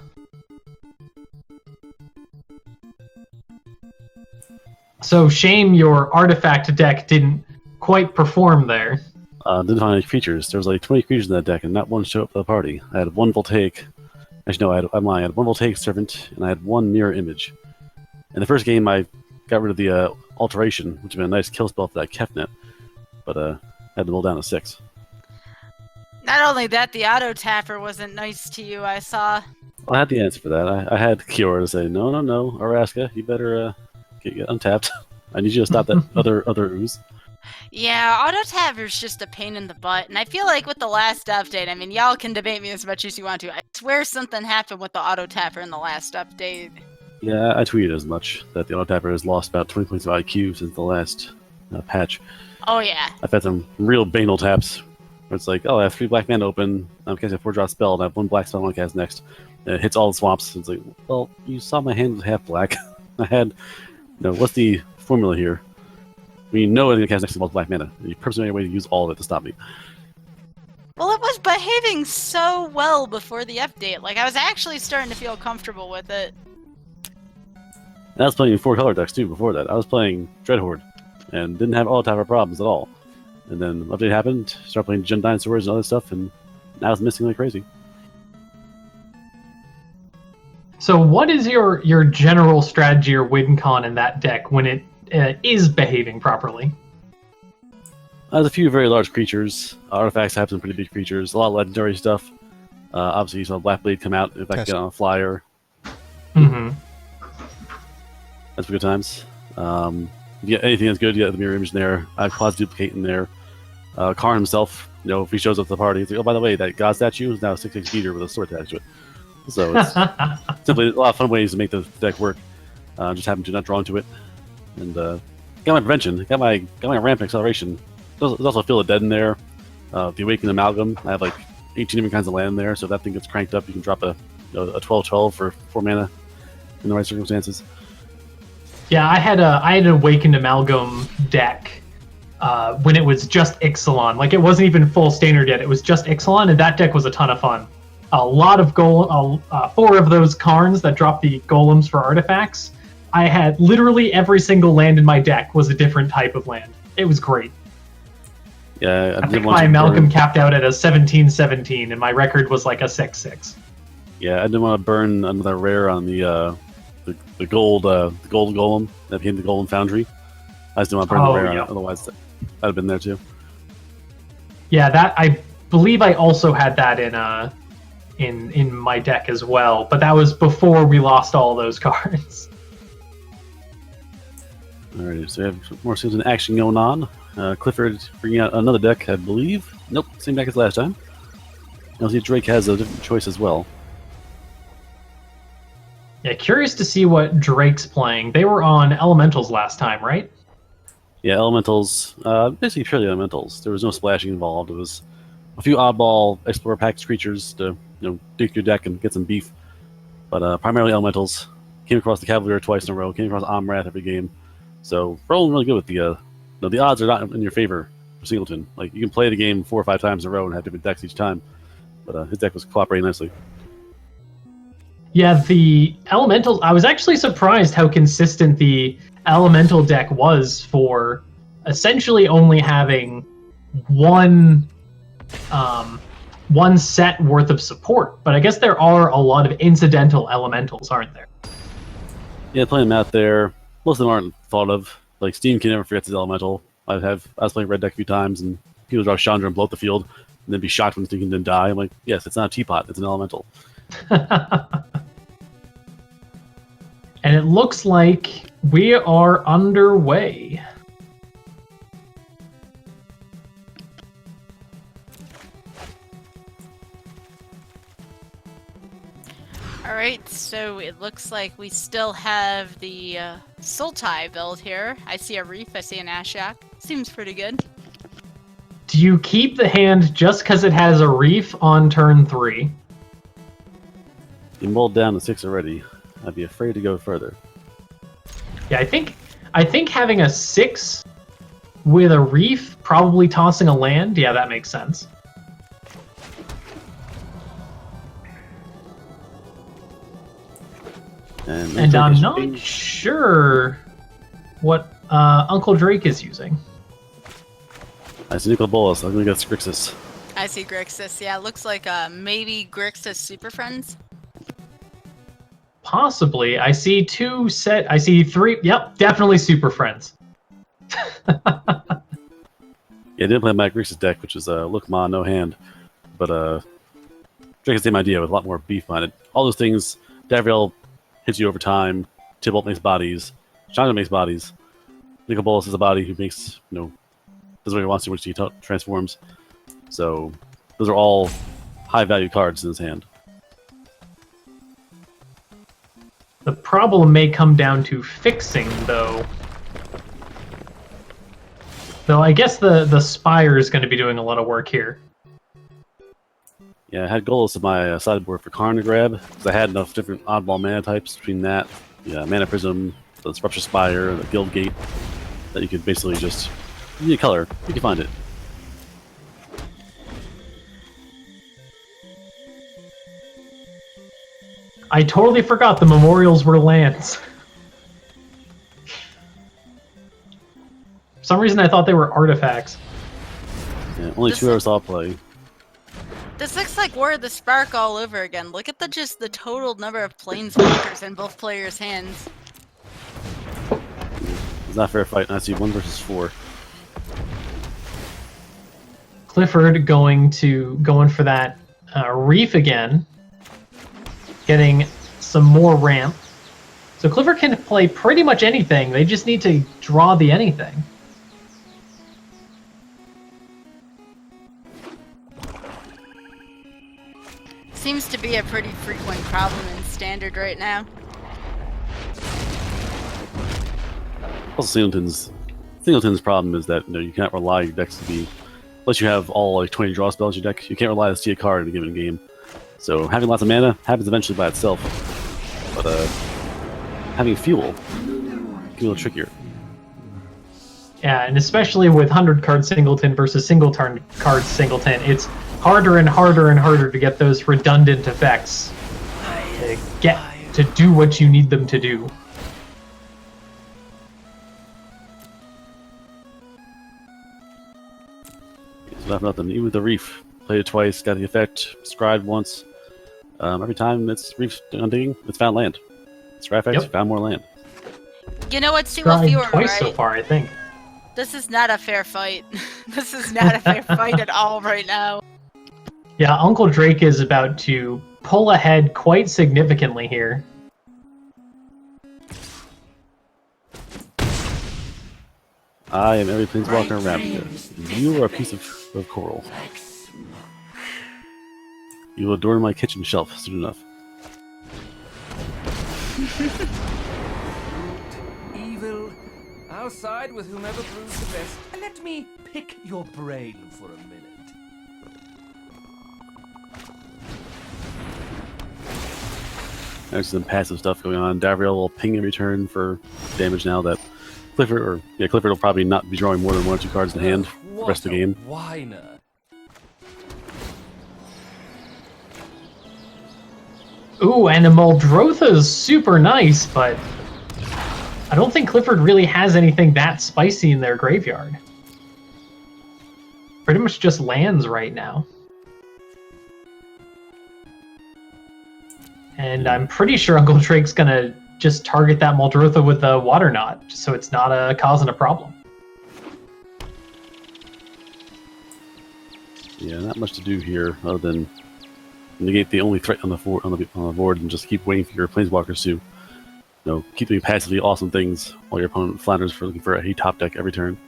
So shame your artifact deck didn't quite perform there. Didn't find any creatures. There was like 20 creatures in that deck, and not one showed up for the party. I had 1 Voltaic. Actually, no, I'm lying. I had 1 Voltaic Servant, and I had 1 Mirror Image. In the first game, I got rid of the Alteration, which would have been a nice kill spell for that Kefnet, but I had to roll down to 6. Not only that, the auto tapper wasn't nice to you, I saw. Well, I had the answer for that. I had Kiora to say, no, Araska, you better get untapped. I need you to stop that other ooze. Yeah, auto tapper's just a pain in the butt, and I feel like with the last update, I mean, y'all can debate me as much as you want to. I swear something happened with the auto tapper in the last update. Yeah, I tweeted as much, that the auto tapper has lost about 20 points of IQ since the last patch. Oh yeah. I've had some real banal taps where it's like, oh, I have 3 black mana open, I'm casting a 4-drop spell, and I have 1 black spell I want to cast next. And it hits all the swamps. It's like, well, you saw my hand was half black. I had, what's the formula here? We know I'm going to cast next to black mana. You purposely made a way to use all of it to stop me. Well, it was behaving so well before the update. Like, I was actually starting to feel comfortable with it. And I was playing 4-color decks too before that. I was playing Dreadhorde and didn't have all type of problems at all. And then the update happened, started playing Gen Dinosaurs and other stuff, and now it's missing like crazy. So what is your general strategy or win con in that deck when it is behaving properly? There's a few very large creatures. Artifacts have some pretty big creatures. A lot of legendary stuff. Obviously, you saw Blackblade come out if I can get on a flyer. Mm-hmm. That's for good times. Yeah, anything that's good, you got the Mirror Image in there. I have Quasi Duplicate in there. Karn himself, if he shows up to the party, he's like, oh, by the way, that God statue is now a 6/6 beater with a sword attached to it. So it's simply a lot of fun ways to make the deck work. Just happen to not drawn to it. And got my prevention, got my ramp and acceleration. There's also Fill the Dead in there. The Awakened Amalgam, I have like 18 different kinds of land in there, so if that thing gets cranked up, you can drop a 12/12 for 4 mana in the right circumstances. Yeah, I had an Awakened Amalgam deck when it was just Ixalan. Like, it wasn't even full standard yet. It was just Ixalan, and that deck was a ton of fun. A lot of 4 of those Karns that drop the golems for artifacts. I had literally every single land in my deck was a different type of land. It was great. Yeah, I think my Amalgam capped out at a 17/17, and my record was like a 6/6. Yeah, I didn't want to burn another rare on the gold golem that became the Golden Foundry. I just didn't want to burn the rare on it, otherwise I'd have been there too. Yeah, that I believe I also had that in my deck as well, but that was before we lost all those cards. Alright, so we have more season action going on. Clifford bringing out another deck, I believe. Nope, same deck as last time. You'll see Drake has a different choice as well. Yeah, curious to see what Drake's playing. They were on Elementals last time, right? Yeah, Elementals, basically purely Elementals. There was no splashing involved. It was a few oddball Explorer package creatures to dig your deck and get some beef. But primarily Elementals. Came across the Cavalier twice in a row. Came across Omrath every game. So rolling really good with the odds are not in your favor for Singleton. Like, you can play the game 4 or 5 times in a row and have different decks each time. But his deck was cooperating nicely. Yeah, the Elementals, I was actually surprised how consistent the Elemental deck was for essentially only having one one set worth of support. But I guess there are a lot of incidental elementals, aren't there? Yeah, playing them out there. Most of them aren't thought of. Like Steam can never forget his elemental. I was playing red deck a few times, and he would drop Chandra and blow up the field, and then be shocked when thinking didn't die. I'm like, yes, it's not a teapot, it's an elemental. And it looks like we are underway. Alright, so it looks like we still have the Sultai build here. I see a Reef, I see an Ashok. Seems pretty good. Do you keep the hand just because it has a Reef on turn 3? You mulled down to 6 already. I'd be afraid to go further. Yeah, I think having a 6 with a Reef, probably tossing a land, yeah, that makes sense. And I'm not sure what Uncle Drake is using. I see Nicol Bolas. I'm going to go Grixis. I see Grixis, yeah, looks like maybe Grixis Super Friends. Possibly. I see 3. Yep, definitely Super Friends. Yeah, I didn't play my Grixis deck, which is Lookma, no hand. But Drake has the same idea with a lot more beef behind it. All those things, Davriel hits you over time, Tybalt makes bodies, Chandra makes bodies, Nicol Bolas is a body who makes, does what he wants to, which he transforms. So, those are all high value cards in his hand. The problem may come down to fixing, though. Though I guess the Spire is going to be doing a lot of work here. Yeah, I had Golos in my sideboard for Karn to grab, because I had enough different oddball mana types between that, Mana Prism, the Rupture Spire, the Guild Gate, that you could basically just, you need a color, you can find it. I totally forgot the memorials were lands. For some reason I thought they were artifacts. Yeah, only 2 hours I'll play. This looks like War of the Spark all over again. Look at the total number of planeswalkers in both players' hands. It's not a fair fight, and I see 1 versus 4. Clifford going for that Reef again, getting some more ramp. So Clifford can play pretty much anything. They just need to draw the anything. Seems to be a pretty frequent problem in Standard right now. Also, Singleton's problem is that you cannot rely your decks to be, unless you have all like 20 draw spells in your deck, you can't rely to see a card in a given game. So having lots of mana happens eventually by itself, but having fuel can be a little trickier. Yeah, and especially with 100-card Singleton versus single-card Singleton, it's harder and harder and harder to get those redundant effects to do what you need them to do. So nothing. Even with the Reef, played it twice, got the effect, scribed once. Every time it's Reef on digging, it's found land. Scry effects, Yep. found more land. You know what, Steel Tried Viewer, twice right? so far, I think. This is not a fair fight. This is not a fair fight at all right now. Yeah, Uncle Drake is about to pull ahead quite significantly here. I am every planeswalker around here. You are a piece of coral. You will adorn my kitchen shelf soon enough. Evil. I'll side with whomever proves the best. And let me pick your brain for a minute. There's some passive stuff going on. Davriel will ping in return for damage now that Clifford will probably not be drawing more than 1 or 2 cards in hand for the rest of the game. Whiner. Ooh, and the Muldrotha is super nice, but I don't think Clifford really has anything that spicy in their graveyard. pretty much just lands right now. And I'm pretty sure Uncle Drake's gonna just target that Muldrotha with the Water Knot, so it's not causing a problem. Yeah, not much to do here other than negate the only threat on the board and just keep waiting for your planeswalkers to, keep doing passively awesome things while your opponent flounders for looking for a top deck every turn.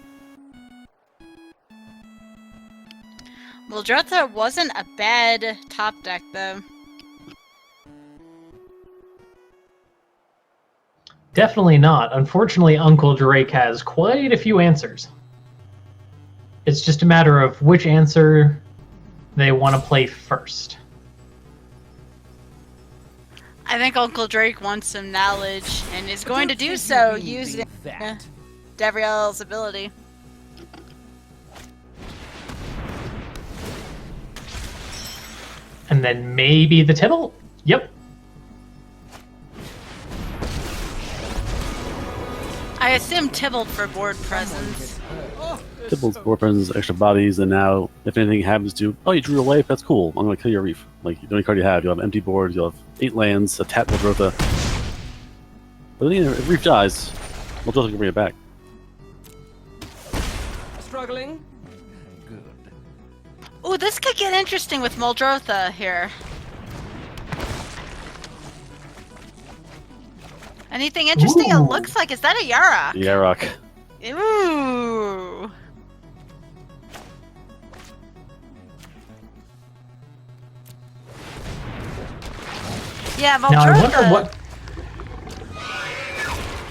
Muldrotha wasn't a bad top deck, though. Definitely not. Unfortunately, Uncle Drake has quite a few answers. It's just a matter of which answer they want to play first. I think Uncle Drake wants some knowledge and is going to do so using Davriel's ability. And then maybe the Tibble? Yep. I assume Tibble for board presence. Tibble's board presence, extra bodies, and now if anything happens to, you drew a life, that's cool. I'm going to kill your Reef. Like, the only card you have, you'll have an empty board, you'll have 8 lands, a tap Muldrotha. But then if Reef dies, Muldrotha can bring it back. Struggling? Good. Ooh, this could get interesting with Muldrotha here. Anything interesting? It Ooh. looks like, is that a Yarok? Yarok. Ooh. Yeah, Muldrotha. Now I wonder what...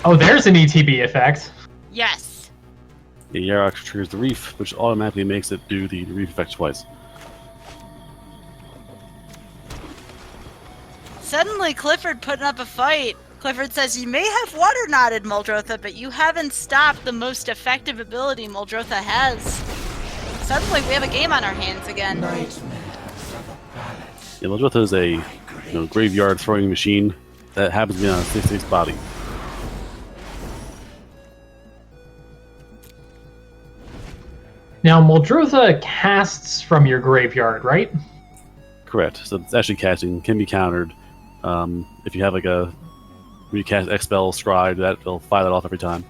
Oh, there's an ETB effect. Yes. The Yarok triggers the Reef, which automatically makes it do the Reef effect twice. Suddenly, Clifford putting up a fight. Clifford says, you may have water knotted Muldrotha, but you haven't stopped the most effective ability Muldrotha has. Suddenly, we have a game on our hands again. Yeah, Muldrotha is a graveyard throwing machine that happens to be on a 6/6 body. Now, Muldrotha casts from your graveyard, right? Correct. So it's actually casting, can be countered. If you have like a when you cast Expel, Scry, that'll fire that off every time.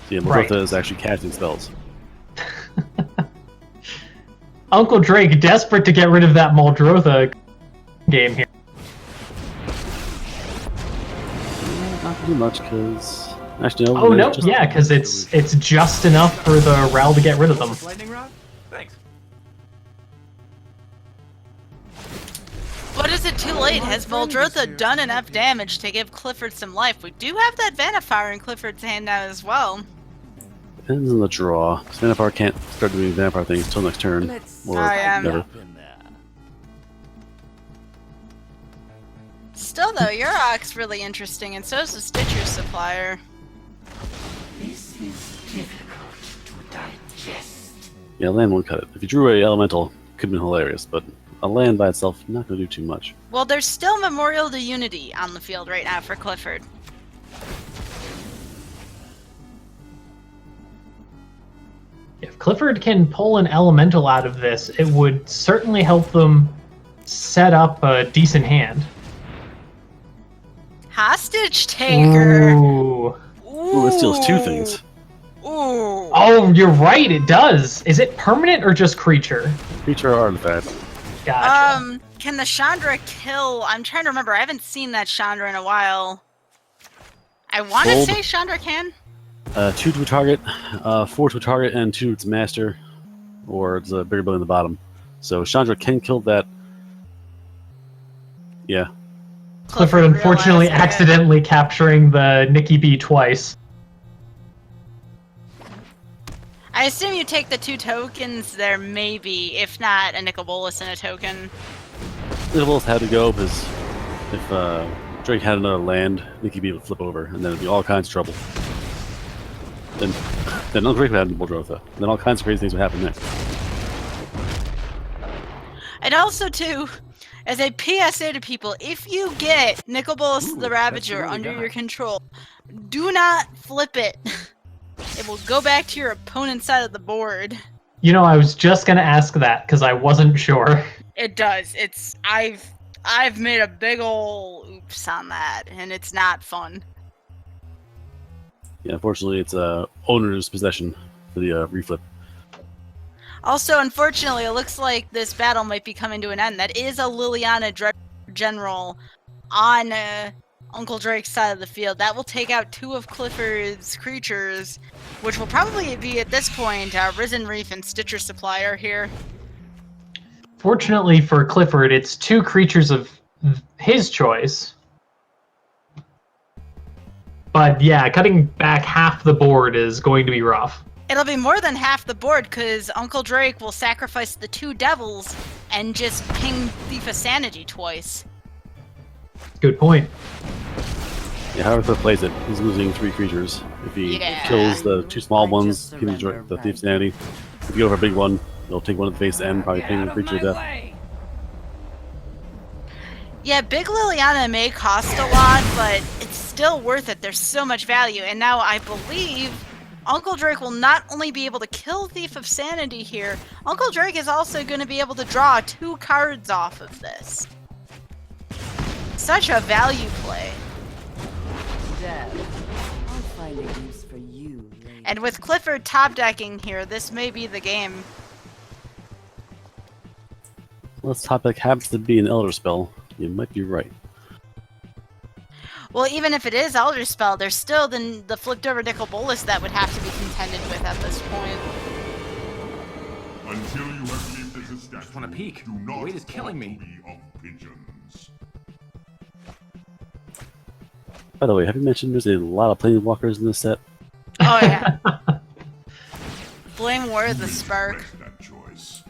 So yeah, Muldrotha Right. is actually casting spells. Uncle Drake, desperate to get rid of that Muldrotha game here. Not too much, because actually no. Oh there's no, just- yeah, because it's just enough for the Ral to get rid of them. Lightning rod? Thanks. What is it too late? Has Muldrotha done enough damage to give Clifford some life? We do have that Vanifire in Clifford's hand now as well. Depends on the draw. Vanipar can't start doing Vanipar things until next turn. Let's Or I am. never. up in there. Still though, Yarok's really interesting, and so is the Stitcher Supplier. Yeah, land won't cut it. If you drew a elemental, could have been hilarious, but a land by itself, not going to do too much. Well, there's still Memorial to Unity on the field right now for Clifford. If Clifford can pull an elemental out of this, it would certainly help them set up a decent hand. Hostage Taker! Ooh. Ooh, it steals 2 things. Ooh. Oh, you're right, it does. Is it permanent or just creature? Creature or artifact. Gotcha. Can the Chandra kill? I'm trying to remember. I haven't seen that Chandra in a while. I want to Fold. say Chandra can. 2 to a target, 4 to a target, and 2 to its master, or it's a bigger building at the bottom. So Chandra can kill that. Yeah. Clifford unfortunately realized that. accidentally capturing the Nikki B twice. I assume you take the 2 tokens there, maybe. If not, a Nicol Bolas and a token. Little Wolf had to go because if Drake had another land, Nikki B would flip over, and then it'd be all kinds of trouble. Then Uncle Drake would have Muldrotha. Then all kinds of crazy things would happen next. And also, too, as a PSA to people, if you get Nicol Bolas the Ravager really under nice. your control, do not flip it. It will go back to your opponent's side of the board. You know, I was just gonna ask that because I wasn't sure. It does. I've made a big ol' oops on that, and it's not fun. Yeah, unfortunately, it's owner's possession for the reflip. Also, unfortunately, it looks like this battle might be coming to an end. That is a Liliana General on Uncle Drake's side of the field. That will take out 2 of Clifford's creatures, which will probably be, at this point, Risen Reef and Stitcher Supplier here. Fortunately for Clifford, it's 2 creatures of his choice. But yeah, cutting back half the board is going to be rough. It'll be more than half the board, because Uncle Drake will sacrifice the 2 devils and just ping Thief of Sanity twice. Good point. Yeah, however Cliff plays it, he's losing 3 creatures. If he kills the 2 small ones, he can enjoy the Thief's Sanity. If you go for a big one, he'll take one at the face and probably ping the creature to death. Yeah, Big Liliana may cost a lot, but it's still worth it. There's so much value. And now I believe Uncle Drake will not only be able to kill Thief of Sanity here, Uncle Drake is also going to be able to draw 2 cards off of this. Such a value play. Dad, I'll find a use for you later. And with Clifford top decking here, this may be the game. Well, this topic happens to be an Elder Spell. You might be right. Well, even if it is Elder Spell, there's still the flipped over Nicol Bolas that would have to be contended with at this point. Until you have lived as a statue, Just wanna peek. do The not weight is killing me. talk to of pigeons. By the way, have you mentioned there's a lot of Planeswalkers in this set? Oh yeah. Blame War the Spark. Regret that choice.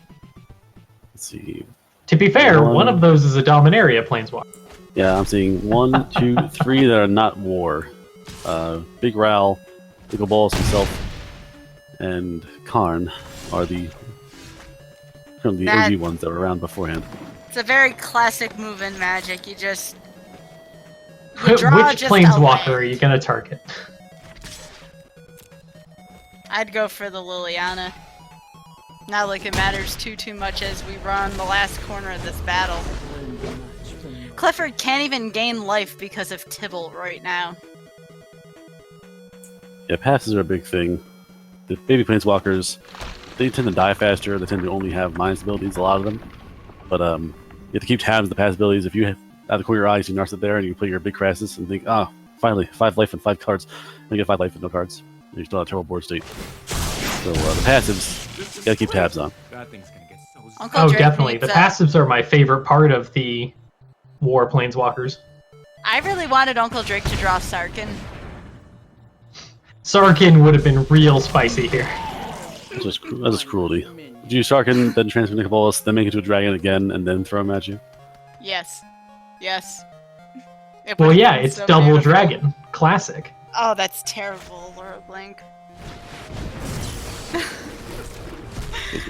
Let's see. To be fair, One- one of those is a Dominaria Planeswalker. Yeah, I'm seeing 1, 2, 3 that are not war. Big Ral, Nicol Bolas himself, and Karn are the currently That- OG ones that were around beforehand. It's a very classic move in Magic. You just you Which draw just a Planeswalker are land. you gonna target? I'd go for the Liliana. Not like it matters too much as we run the last corner of this battle. Learned much from you. Clifford can't even gain life because of Tibble right now. Yeah, passes are a big thing. The baby Planeswalkers, they tend to die faster. They tend to only have Minds abilities, a lot of them. But you have to keep tabs of the pass abilities. If you have, out of the corner of your eyes, you nurse it there and you play your big Crassus and think, finally, 5 life and 5 cards. And you get 5 life with no cards. And you're still at a terrible board state. So the passives, you gotta keep tabs on. Bad thing's gonna get so Uncle Oh, Drake definitely. needs The a- passives are my favorite part of the War Planeswalkers. I really wanted Uncle Drake to draw Sarkin. Sarkin would have been real spicy here. That's just cruelty. Would you Sarkin, then transfer Nicol Bolas, then make it to a dragon again, and then throw him at you? Yes. Yes. It Well, would've yeah, been it's so double beautiful. dragon. Classic. Oh, that's terrible, Laura Blink.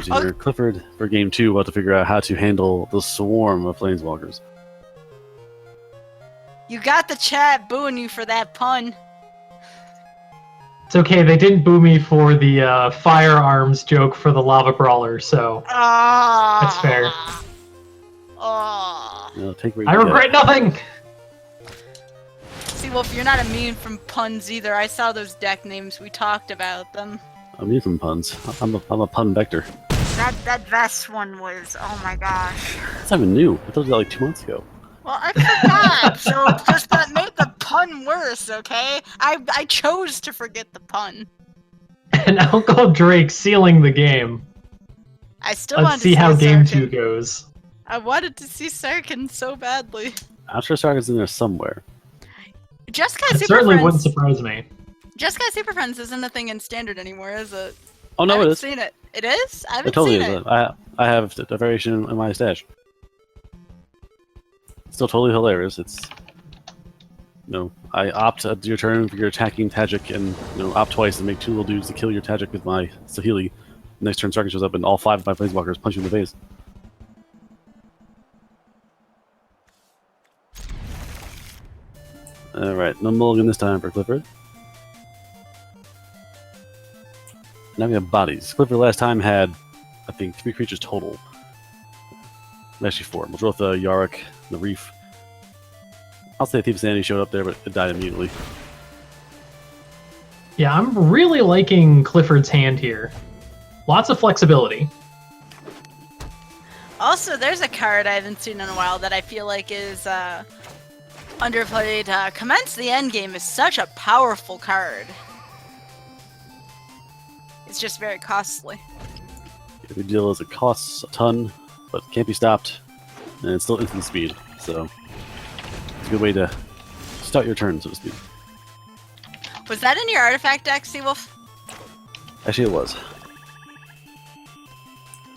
So here, Clifford, for game 2, will have to figure out how to handle the swarm of Planeswalkers. You got the chat booing you for that pun. It's okay, they didn't boo me for the firearms joke for the Lava Brawler, so Ah. That's fair. Oh. You know, take what you I can get. regret nothing! See, Wolf, you're not immune from puns either. I saw those deck names. We talked about them. I'm using some puns. I'm a pun vector. That vest one was, oh my gosh. That's not even new. I told you that like 2 months ago. Well, I forgot, so just that made the pun worse, okay? I chose to forget the pun. And Uncle Drake sealing the game. I still wanted Let's to see how game Sarkin. 2 goes. I wanted to see Sarkin so badly. I'm sure Sarkin's in there somewhere. Jeskai It Super certainly Friends. wouldn't surprise me. Jeskai Super Friends isn't a thing in Standard anymore, is it? Oh I no, it haven't is. seen it. It is? I It haven't totally seen is. it. I have a variation in my stash. Still totally hilarious. It's I opt at your turn for your attacking Tajic and opt twice and make 2 little dudes to kill your Tajic with my Sahili. Next turn Sarkin shows up and all 5 of my Planeswalkers punch you in the face. Alright, no mulligan this time for Clifford. Now we have bodies. Clifford last time had I think 3 creatures total. Actually 4. We'll draw with the Yarick, the Reef. I'll say Thief of Sanity showed up there, but it died immediately. Yeah, I'm really liking Clifford's hand here. Lots of flexibility. Also, there's a card I haven't seen in a while that I feel like is underplayed. Commence the Endgame is such a powerful card. It's just very costly. The big deal is it costs a ton, but can't be stopped, and it's still instant speed, so it's a good way to start your turn, so to speak. Was that in your artifact deck, Seawolf? Actually, it was.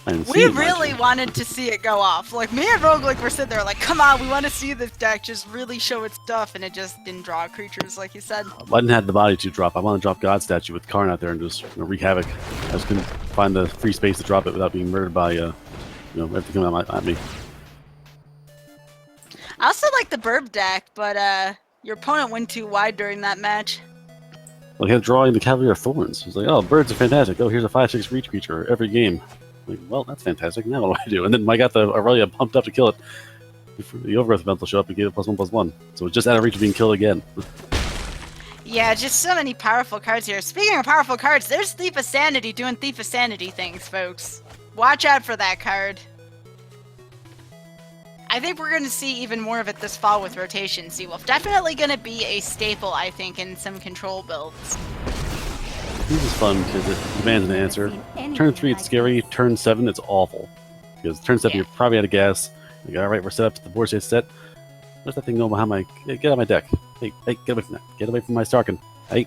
I didn't see We it in my really turn. wanted to see it go off. Like, me and Roguelike were sitting there like, come on, we want to see this deck just really show its stuff, and it just didn't draw creatures, like you said. I didn't have the body to drop. I want to drop God Statue with Karn out there and just wreak havoc. I just couldn't find the free space to drop it without being murdered by, everything coming at me. I also like the Burb deck, but your opponent went too wide during that match. Well, he had drawing the Cavalier of Thorns. He's like, oh, birds are fantastic. Oh, here's a 5/6 reach creature every game. Like, well, that's fantastic. Now what do I do? And then I got the Aurelia pumped up to kill it. The Overgrowth Elemental showed up and gave it +1/+1. So it's just out of reach of being killed again. Yeah, just so many powerful cards here. Speaking of powerful cards, there's Thief of Sanity doing Thief of Sanity things, folks. Watch out for that card. I think we're going to see even more of it this fall with rotation, Seawolf. Definitely going to be a staple, I think, in some control builds. This is fun because it demands an answer. Turn 3, it's scary. Turn 7, it's awful. Because turn 7, Yeah. you're probably out of gas. You go, alright, we're set up to the board stays set. Where's that thing going behind my... Get out of my deck. Hey, get away from that. Get away from my Starkin. Hey.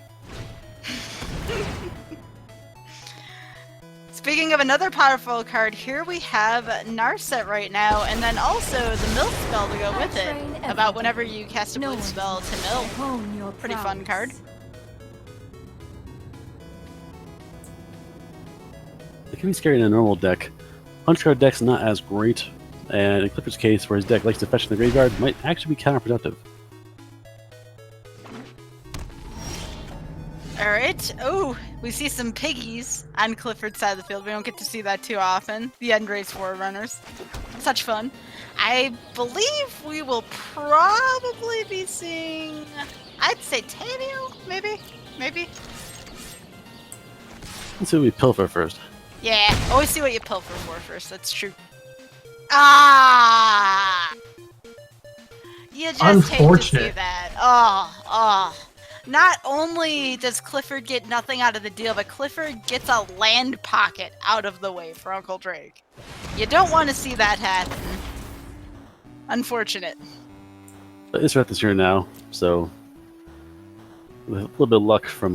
Speaking of another powerful card, here we have Narset right now, and then also the Mill spell to go with it. About whenever you cast a No blue one spell to mill. hone your Pretty fun prowess. card. It can be scary in a normal deck. Punch card deck's not as great, and in Clifford's case, where his deck likes to fetch in the graveyard, might actually be counterproductive. Alright. Oh, we see some piggies on Clifford's side of the field. We don't get to see that too often. The Endrace Forerunners. Such fun. I believe we will probably be seeing... I'd say Taniel, maybe? Maybe? Let's see what we pilfer first. Yeah, always see what you pilfer for first. That's true. Ah! You just hate to see Unfortunate. that. Oh. Not only does Clifford get nothing out of the deal, but Clifford gets a land pocket out of the way for Uncle Drake. You don't want to see that happen. Unfortunate. But Israt is here now, so with a little bit of luck from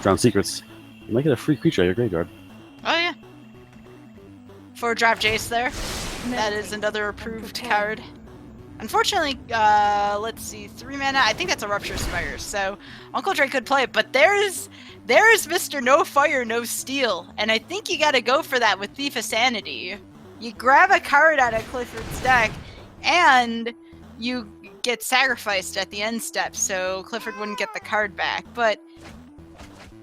Drowned Secrets, you might get a free creature out of your graveyard. Oh yeah. 4-drop Jace there. That is another approved card. Unfortunately, let's see, 3 mana. I think that's a Rupture Spire, so Uncle Drake could play it. But there's Mr. No Fire, No Steel, and I think you got to go for that with Thief of Sanity. You grab a card out of Clifford's deck, and you get sacrificed at the end step, so Clifford wouldn't get the card back. But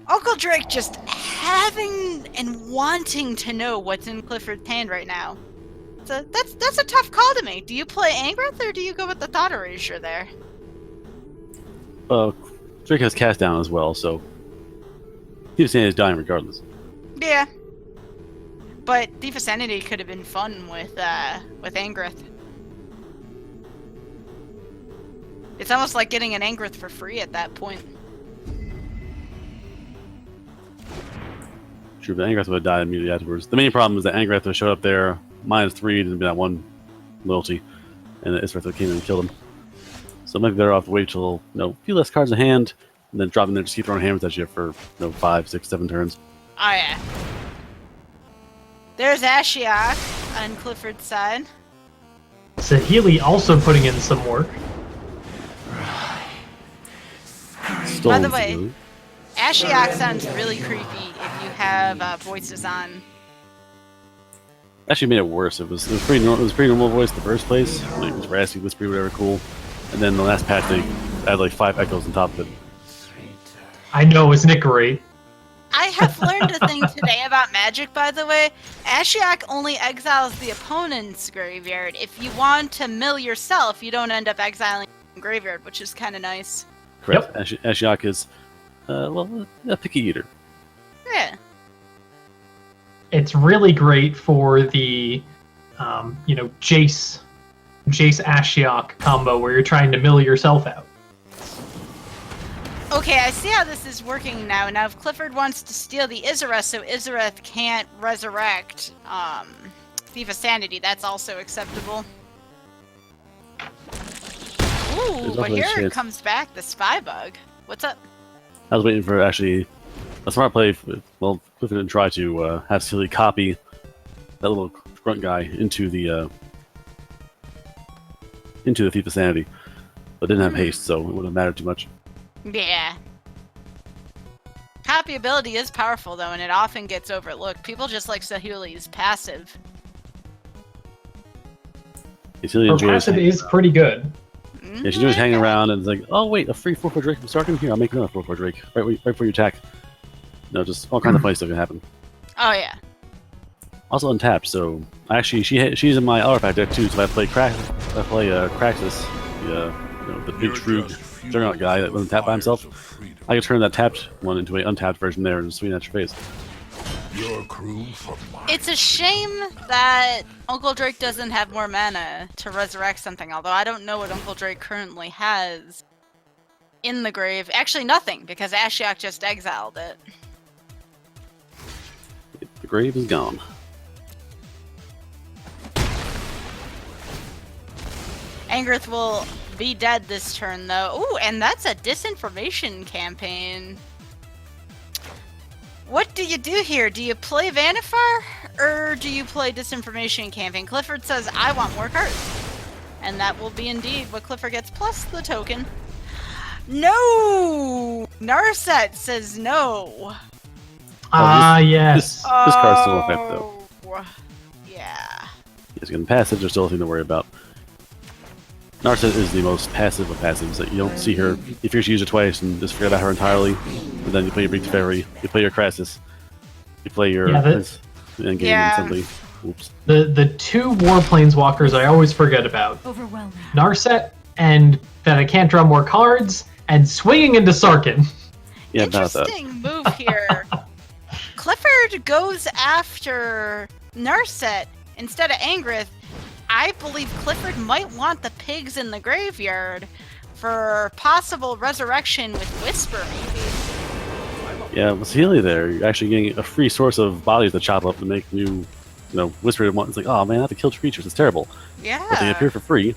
Uncle Drake just having and wanting to know what's in Clifford's hand right now. So that's a tough call to make. Do you play Angrith or do you go with the Thought Erasure there? Drake has Cast Down as well, so Thief of Sanity is dying regardless. Yeah. But Thief of Sanity could have been fun with Angrith. It's almost like getting an Angrith for free at that point. True, but Angrath would have died immediately afterwards. The main problem is that Angrath would have showed up there, -3, didn't be that 1 loyalty, and Israt came in and killed him. So it might be better off to wait till, a few less cards in hand, and then drop in there, just keep throwing hammers at you for, 5, 6, 7 turns. Oh yeah. There's Ashiok on Clifford's side. Saheeli also putting in some work. Stolen By the way, Saheeli. Ashiok sounds really creepy if you have voices on. Actually made it worse. It was pretty normal voice in the first place. Like, it was raspy, whispery, whatever, cool. And then the last patch they added like 5 echoes on top of it. I know, isn't it great? I have learned a thing today about Magic, by the way. Ashiok only exiles the opponent's graveyard. If you want to mill yourself, you don't end up exiling the graveyard, which is kind of nice. Correct. Ashiok is, well, a picky eater. Yeah. It's really great for the, Jace Ashiok combo where you're trying to mill yourself out. Okay, I see how this is working now. Now, if Clifford wants to steal the Izareth so Izareth can't resurrect Thief of Sanity, that's also acceptable. Ooh, There's but definitely a here chance. comes back the Spy Bug. What's up? I was waiting for actually a smart play. Well, Clifford didn't try to have Sealy copy that little grunt guy into the Thief of Sanity, but didn't have haste, so it wouldn't have mattered too much. Yeah. Copy ability is powerful, though, and it often gets overlooked. People just like Sahuli's passive. Sealy Her enjoys passive hanging is around. pretty good. Yeah, she enjoys hanging around and it's like, oh wait, a free 4/4 Drake from Sarkin? Here, I'll make another 4/4 Drake right before you attack. No, just all kinds of funny stuff can happen. Oh, yeah. Also untapped, so actually she's in my artifact deck too. So I play Kraxus, the big You're shrewd just fueling Juggernaut guy that wasn't tapped by fires himself. of freedom. I could turn that tapped one into an untapped version there and swing at your face. Your crew for mine. It's a shame that Uncle Drake doesn't have more mana to resurrect something, although I don't know what Uncle Drake currently has in the grave. Actually, nothing, because Ashiok just exiled it. The grave is gone. Angrith will be dead this turn, though. Ooh, and that's a disinformation campaign. What do you do here? Do you play Vanifar, or do you play disinformation campaign? Clifford says, I want more cards. And that will be indeed what Clifford gets, plus the token. No! Narset says no. Yes. This card's still effect though. Oh, yeah. He's getting passive, there's still nothing to worry about. Narset is the most passive of passives that you don't see her. If you're to use it twice and just forget about her entirely, and then you play your Break the Fairy, you play your Crassus, you play your endgame, Yeah. and suddenly, oops. The two War Planeswalkers I always forget about. Overwhelming. Narset, and that I can't draw more cards, and swinging into Sarkin. Yeah, about that. Interesting move here. Clifford goes after Narset instead of Angrith. I believe Clifford might want the pigs in the graveyard for possible resurrection with Whisper, maybe. Yeah, with Healy there, you're actually getting a free source of bodies to chop up to make new, Whisper. It's like, oh man, I have to kill creatures. It's terrible. Yeah. But they appear for free.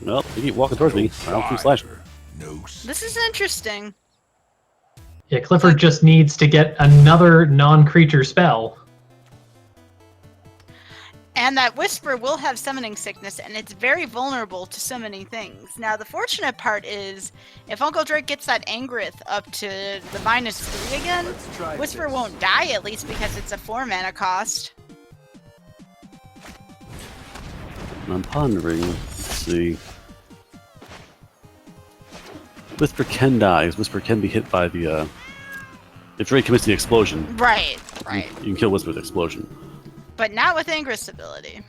Well, they keep walking towards me. I'll keep slashing. No This is interesting. Yeah, Clifford just needs to get another non-creature spell. And that Whisper will have summoning sickness, and it's very vulnerable to so many things. Now, the fortunate part is, if Uncle Drake gets that Angrith up to the -3 again, Let's try Whisper this. won't die, at least, because it's a 4 mana cost. And I'm pondering. Let's see. Whisper can die, because Whisper can be hit by the. If Drake commits the explosion, Right, right. you can kill Whisper with the explosion. But not with Angrith's ability.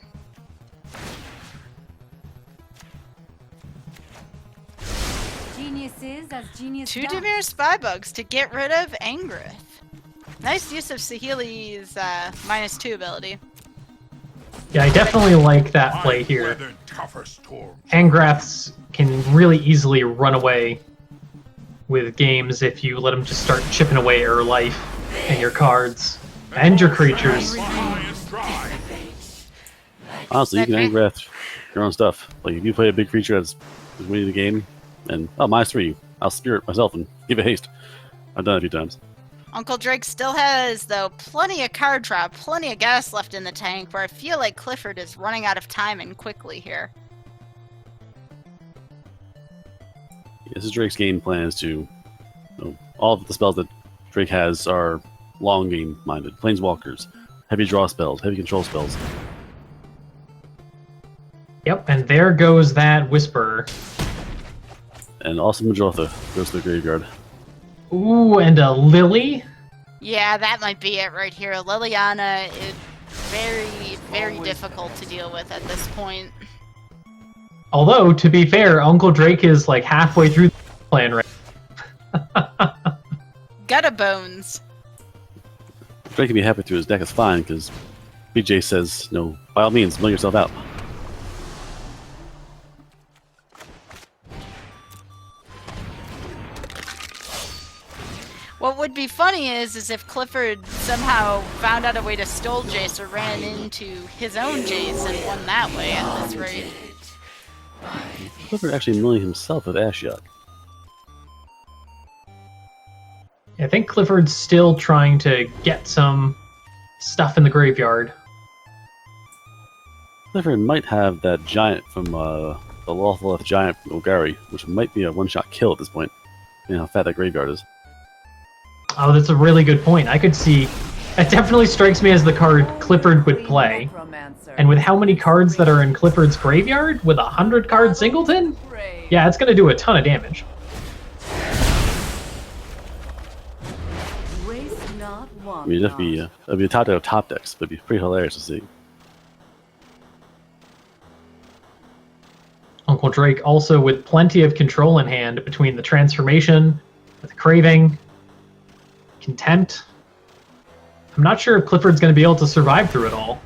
Genius is as genius Two does. Dimir Spybugs to get rid of Angrith. Nice use of Saheeli's -2 ability. Yeah, I definitely like that play I've here. weathered tougher storms. Angraths can really easily run away with games if you let them just start chipping away your life and your cards and your creatures. Fire is dry. Honestly, you can Okay. Angrath your own stuff. Like, if you play a big creature that's winning the game, and, -3, I'll spirit myself and give it haste. I've done it a few times. Uncle Drake still has, though, plenty of card drop, plenty of gas left in the tank, where I feel like Clifford is running out of time and quickly here. This is Drake's game plan is to, all of the spells that Drake has are long game minded. Planeswalkers, heavy draw spells, heavy control spells. Yep, and there goes that Whisper. And also Majotha goes to the graveyard. Ooh, and a Lily. Yeah, that might be it right here. Liliana is very, very difficult to deal with at this point. Although, to be fair, Uncle Drake is like halfway through the plan right. Gutta bones. Drake can be happy through his deck is fine because BJ says, no, by all means, mill yourself out. What would be funny is if Clifford somehow found out a way to stole Jace or ran into his own Jace and won that way at this rate. Clifford actually milling himself with Ashiok. I think Clifford's still trying to get some stuff in the graveyard. Clifford might have that giant from the Lothalith giant from Ogari, which might be a one-shot kill at this point. You know how fat that graveyard is. Oh, that's a really good point. I could see... It definitely strikes me as the card Clifford would play. Necromancer. And with how many cards that are in Clifford's graveyard, with a 100-card singleton? Brave. Yeah, it's going to do a ton of damage. Waste not, I want mean, it'd be a top deck of top decks, but it'd be pretty hilarious to see. Uncle Drake also with plenty of control in hand between the transformation, with craving, contempt. I'm not sure if Clifford's going to be able to survive through it all.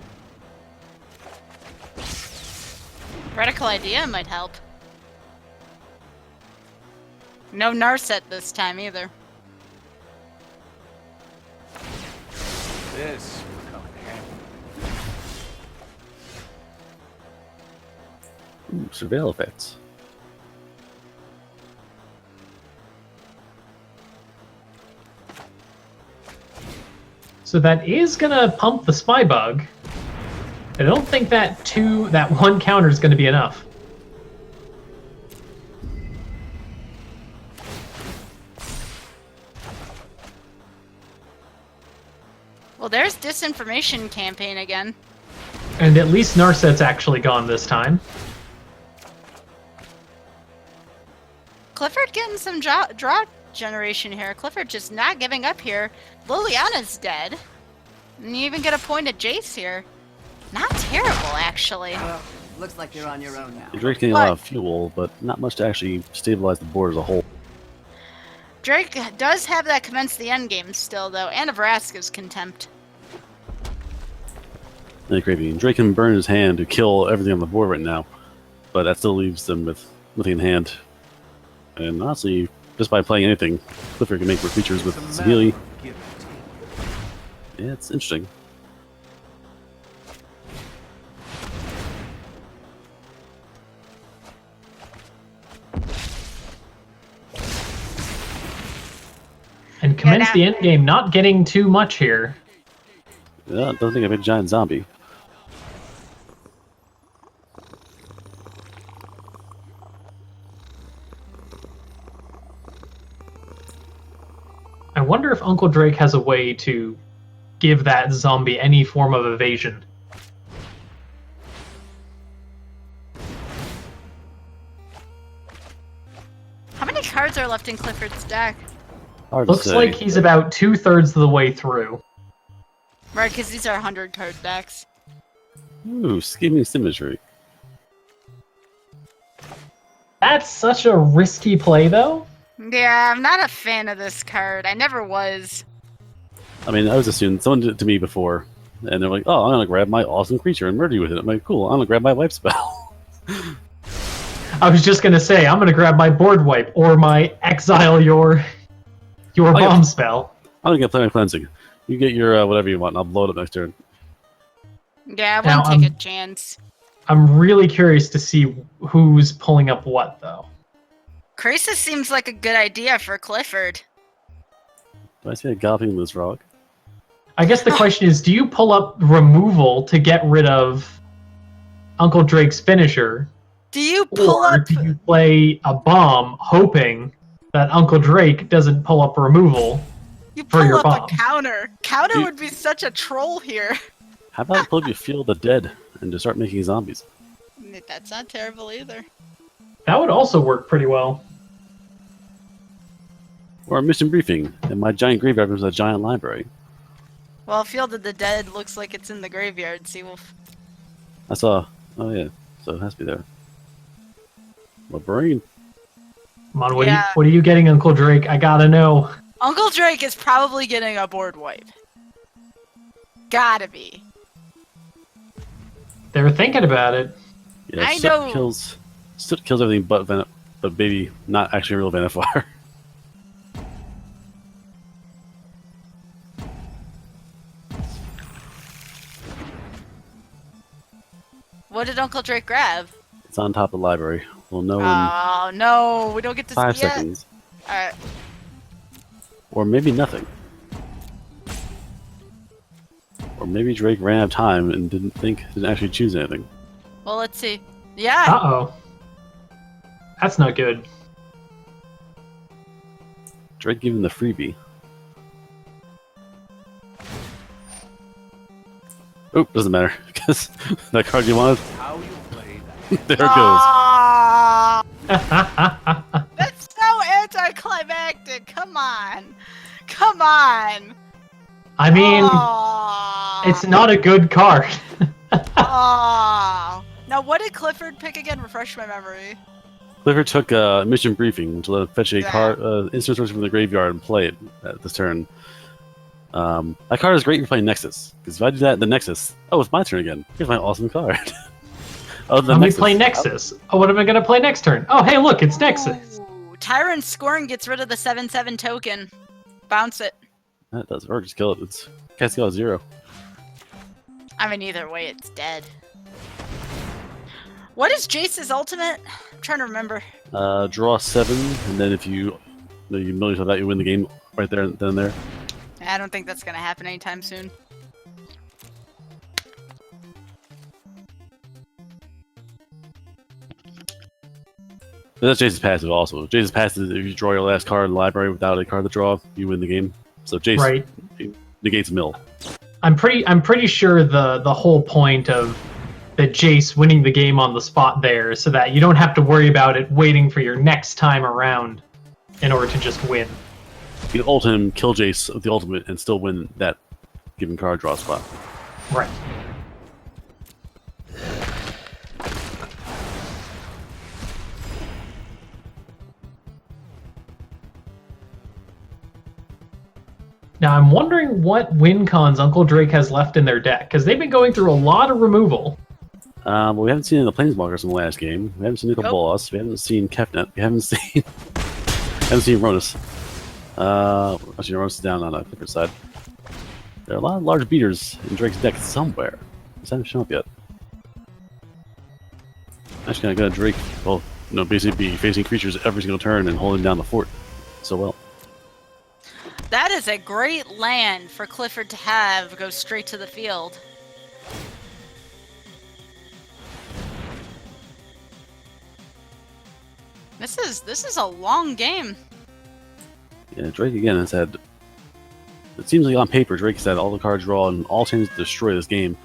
Radical idea might help. No Narset this time either. This will come in handy. Ooh, surveil effects. So that is going to pump the Spy Bug. I don't think that one counter is going to be enough. Well, there's disinformation campaign again. And at least Narset's actually gone this time. Clifford getting some draw generation here. Clifford just not giving up here. Liliana's dead. And you even get a point at Jace here. Not terrible, actually. Well, looks like you're on your own now. Drake's getting a lot of fuel, but not much to actually stabilize the board as a whole. Drake does have that commence the end game still, though, and a Vraska's contempt. And Gravy. Drake can burn his hand to kill everything on the board right now, but that still leaves them with nothing in hand. And honestly, just by playing anything, Clifford can make more features with Saheeli. Give and take. Yeah, it's interesting. And commence now- the end game, not getting too much here. Yeah, I don't think I made a giant zombie. I wonder if Uncle Drake has a way to give that zombie any form of evasion. How many cards are left in Clifford's deck? Hard to Looks say. like he's about 2/3 of the way through. Right, because these are 100-card decks. Ooh, scheming symmetry. That's such a risky play, though. Yeah, I'm not a fan of this card. I never was. I mean, I was assuming someone did it to me before, and they're like, "Oh, I'm gonna grab my awesome creature and murder you with it." I'm like, "Cool, I'm gonna grab my wipe spell." I was just gonna say, I'm gonna grab my board wipe or my exile your yeah. bomb spell. I'm gonna get Planet Cleansing. You get your whatever you want, and I'll blow it up next turn. Yeah, I Now, wouldn't take a chance. I'm really curious to see who's pulling up what, though. Crisis seems like a good idea for Clifford. Do I see a galloping loose frog? I guess the question is, do you pull up removal to get rid of Uncle Drake's finisher? Do you pull Or up? do you play a bomb hoping that Uncle Drake doesn't pull up removal? You for pull your up bomb? a counter. Counter You- would be such a troll here. How about pull up you feel the dead and just start making zombies? That's not terrible either. That would also work pretty well. Or a mission briefing, and my giant graveyard was a giant library. Well, Field of the Dead looks like it's in the graveyard, Seawolf. I saw. Oh yeah, so it has to be there. My brain. Come on, what, Yeah. what are you getting, Uncle Drake? I gotta know. Uncle Drake is probably getting a board wipe. Gotta be. They were thinking about it. Yeah, I Soot know. kills everything but but baby, not actually real Vanifar. What did Uncle Drake grab? It's on top of the library. We'll know in Oh no, we don't get to 5 see it. seconds, Alright. or maybe nothing. Or maybe Drake ran out of time and didn't actually choose anything. Well, let's see. Yeah. Uh-oh. That's not good. Drake gave him the freebie. Oh, doesn't matter because that card you wanted. How you play that? There it goes. Ah, that's so anticlimactic. Come on. Come on. I mean, Aw. it's not a good card. Aw. Now, what did Clifford pick again? Refresh my memory. Clifford took a mission briefing, which let him fetch a Yeah. card, instant source from the graveyard and play it at this turn. That card is great for playing Nexus, because if I do that in the Nexus, oh, it's my turn again. Here's my awesome card. Other than Let me Nexus, play Nexus. Oh, what am I gonna play next turn? Oh, hey, look, it's Nexus. Ooh, Tyrant Scorn gets rid of the 7/7 token. Bounce it. That does work. Just kill it. It's Castiel 0. I mean, either way, it's dead. What is Jace's ultimate? I'm trying to remember. Draw 7, and then if you mill yourself out, you win the game right there and then and there. I don't think that's gonna happen anytime soon. But that's Jace's passive also. Jace's passive is if you draw your last card in the library without a card to draw, you win the game. So Jace Right. negates mill. I'm pretty sure the whole point of that Jace winning the game on the spot there is so that you don't have to worry about it waiting for your next time around in order to just win. You can ult him, kill Jace with the ultimate, and still win that given card draw spot. Right. Now I'm wondering what win cons Uncle Drake has left in their deck, because they've been going through a lot of removal. Well, we haven't seen any of the Planeswalkers in the last game. We haven't seen Nicol Nope. Bolas. We haven't seen Kefnet. We haven't seen Ronus. Actually, Ronus is down on the Clifford side. There are a lot of large beaters in Drake's deck somewhere. Just haven't shown up yet. Actually, I got Drake. Well, basically be facing creatures every single turn and holding down the fort so well. That is a great land for Clifford to have go straight to the field. This is a long game. Yeah, Drake again has had. It seems like on paper, Drake has had all the cards draw and all chances to destroy this game.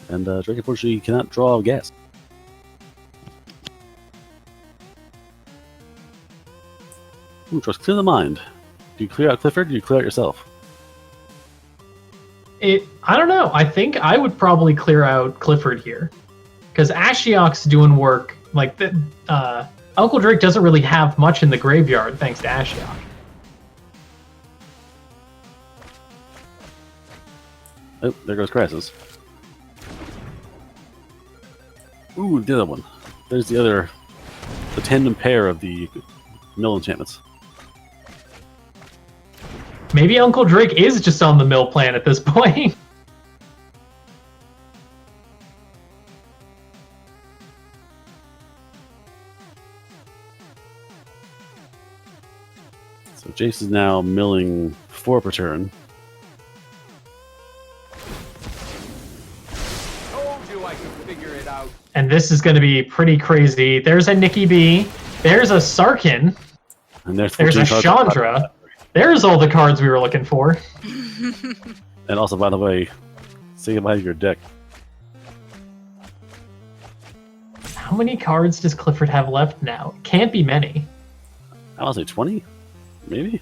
And Drake unfortunately cannot draw gas. Ooh, trust clear the mind. Do you clear out Clifford or do you clear out yourself? I don't know. I think I would probably clear out Clifford here, because Ashiok's doing work. Like Uncle Drake doesn't really have much in the graveyard thanks to Ashiok. Oh, there goes Crassus. Ooh, the other one. There's the tandem pair of the mill enchantments. Maybe Uncle Drake is just on the mill plan at this point. So Jace is now milling 4 per turn. Told you I could figure it out. And this is going to be pretty crazy. There's a Nikki B. There's a Sarkin. And there's There's a 14 cards. Chandra. There's all the cards we were looking for. And also, by the way, say goodbye to your deck. How many cards does Clifford have left now? Can't be many. I want to say 20? Maybe?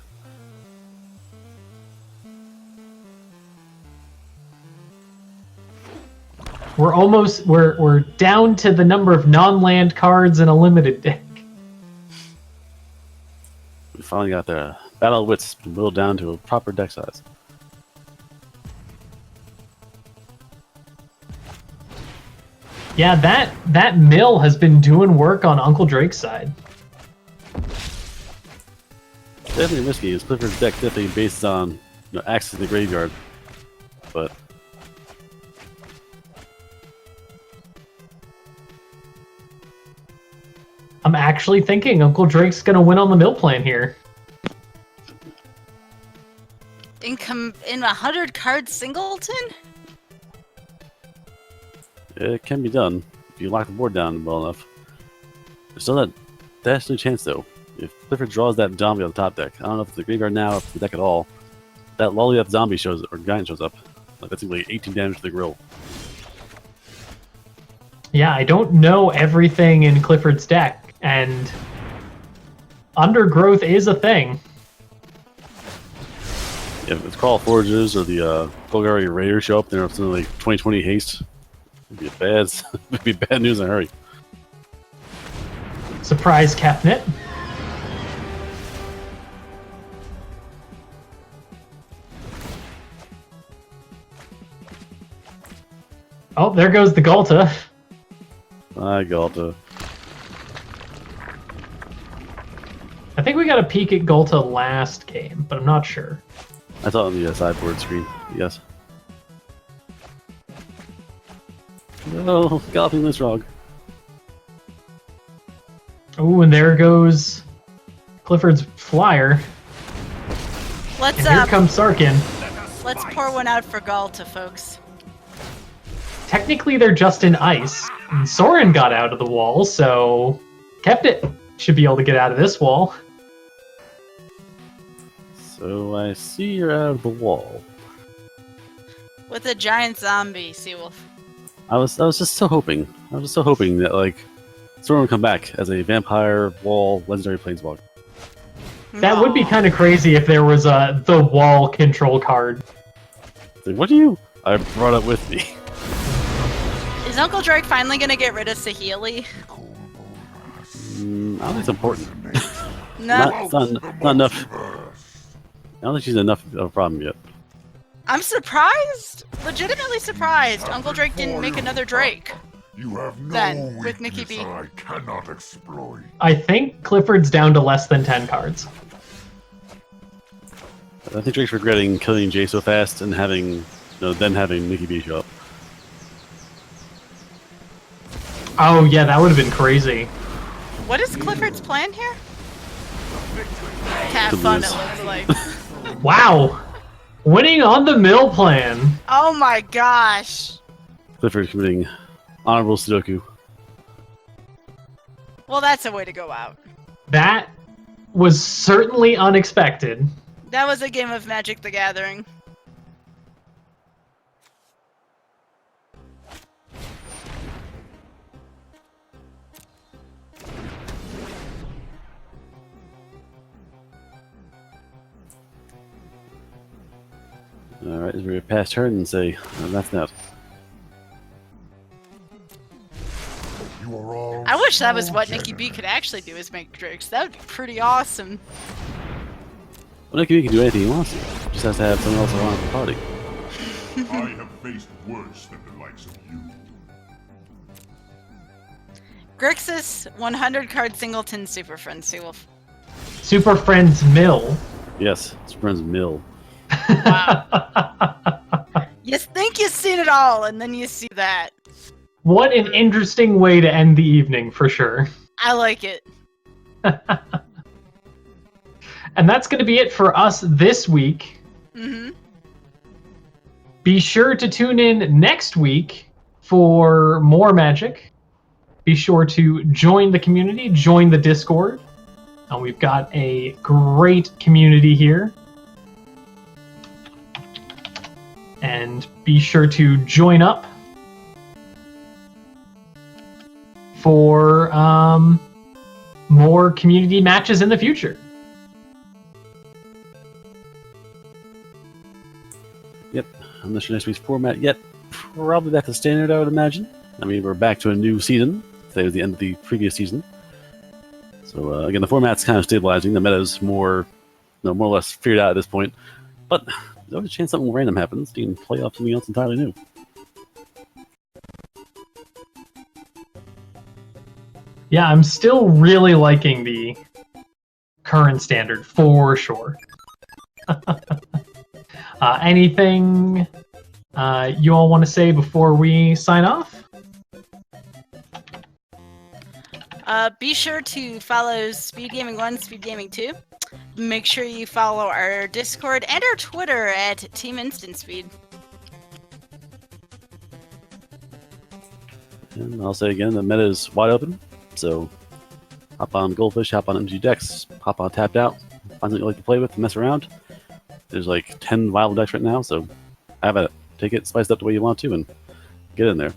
We're down to the number of non-land cards in a limited deck. We finally got the Battle of Wits whittled down to a proper deck size. Yeah, that mill has been doing work on Uncle Drake's side. Definitely risky. His Clifford's deck definitely based on access to the graveyard, but I'm actually thinking Uncle Drake's gonna win on the mill plan here. In 100 card singleton? it can be done if you lock the board down well enough. There's still that dastardly chance though. If Clifford draws that zombie on the top deck, I don't know if it's the graveyard now or if it's the deck at all. That Lollyup zombie shows or giant shows up. Like that's like 18 damage to the grill. Yeah, I don't know everything in Clifford's deck, and Undergrowth is a thing. Yeah, if it's Call of Forges or the Golgari Raiders show up there, if something like 2020 haste, it'd be bad news in a hurry. Surprise Capnet. Oh, there goes the Galta. I got I think we got a peek at Galta last game, but I'm not sure. I saw it on the sideboard screen. Yes. No, Galloping Lynchrogue. Oh, and there goes Clifford's Flyer. Let's And here comes Sarkin. let's pour one out for Galta, folks. Technically, they're just in ice. And Sorin got out of the wall, so kept it. Should be able to get out of this wall. So I see you're out of the wall. With a giant zombie, Seawolf. I was just so hoping. I was just so hoping that like Sorin would come back as a vampire wall legendary planeswalker. That would be kind of crazy if there was the wall control card. Like, what do you? I brought it with me. Is Uncle Drake finally gonna get rid of Saheeli? I don't think it's important. No. It's not enough. I don't think she's enough of a problem yet. I'm surprised. Legitimately surprised. Uncle Drake didn't make another Drake. You have no Then, with Nikki weakness B. I cannot exploit. I think Clifford's down to less than 10 cards. I think Drake's regretting killing Jay so fast and then having Nikki B show up. Oh yeah, that would have been crazy. What is Clifford's plan here? Have To fun, lose. it looks like. Wow! Winning on the mill plan. Oh my gosh. Clifford committing honorable Sudoku. Well, that's a way to go out. That was certainly unexpected. That was a game of Magic the Gathering. Alright, we're past turn and say, that's not. You are all I wish that was so what Nikki B generous. could actually do, is make Drakes. That would be pretty awesome. Well, Nikki B can do anything he wants to. Just has to have someone else around the party. I have faced worse than the likes of you. Grixis, 100 card singleton Super Friend Seawolf. Super Friends Mill. Yes, it's Friend's Mill. Wow. You think you've seen it all, and then you see that. What an interesting way to end the evening, for sure. I like it. And that's going to be it for us this week. Mm-hmm. Be sure to tune in next week for more Magic. Be sure to join the community, join the Discord. We've got a great community here. And be sure to join up for more community matches in the future. Yep, I'm not sure next week's format yet. probably back to standard, I would imagine. I mean, we're back to a new season. Today was the end of the previous season. So again, the format's kind of stabilizing. The meta's more or less figured out at this point. But there's always a chance something random happens. You can play off something else entirely new. Yeah, I'm still really liking the current standard for sure. Anything you all want to say before we sign off? Be sure to follow Speed Gaming 1, Speed Gaming 2. Make sure you follow our Discord and our Twitter at Team Instant Speed. And I'll say again, the meta is wide open. So hop on Goldfish, hop on MG decks, hop on Tapped Out, find something you like to play with and mess around. There's like 10 viable decks right now, so have at it. Take it, spice it up the way you want to, and get in there.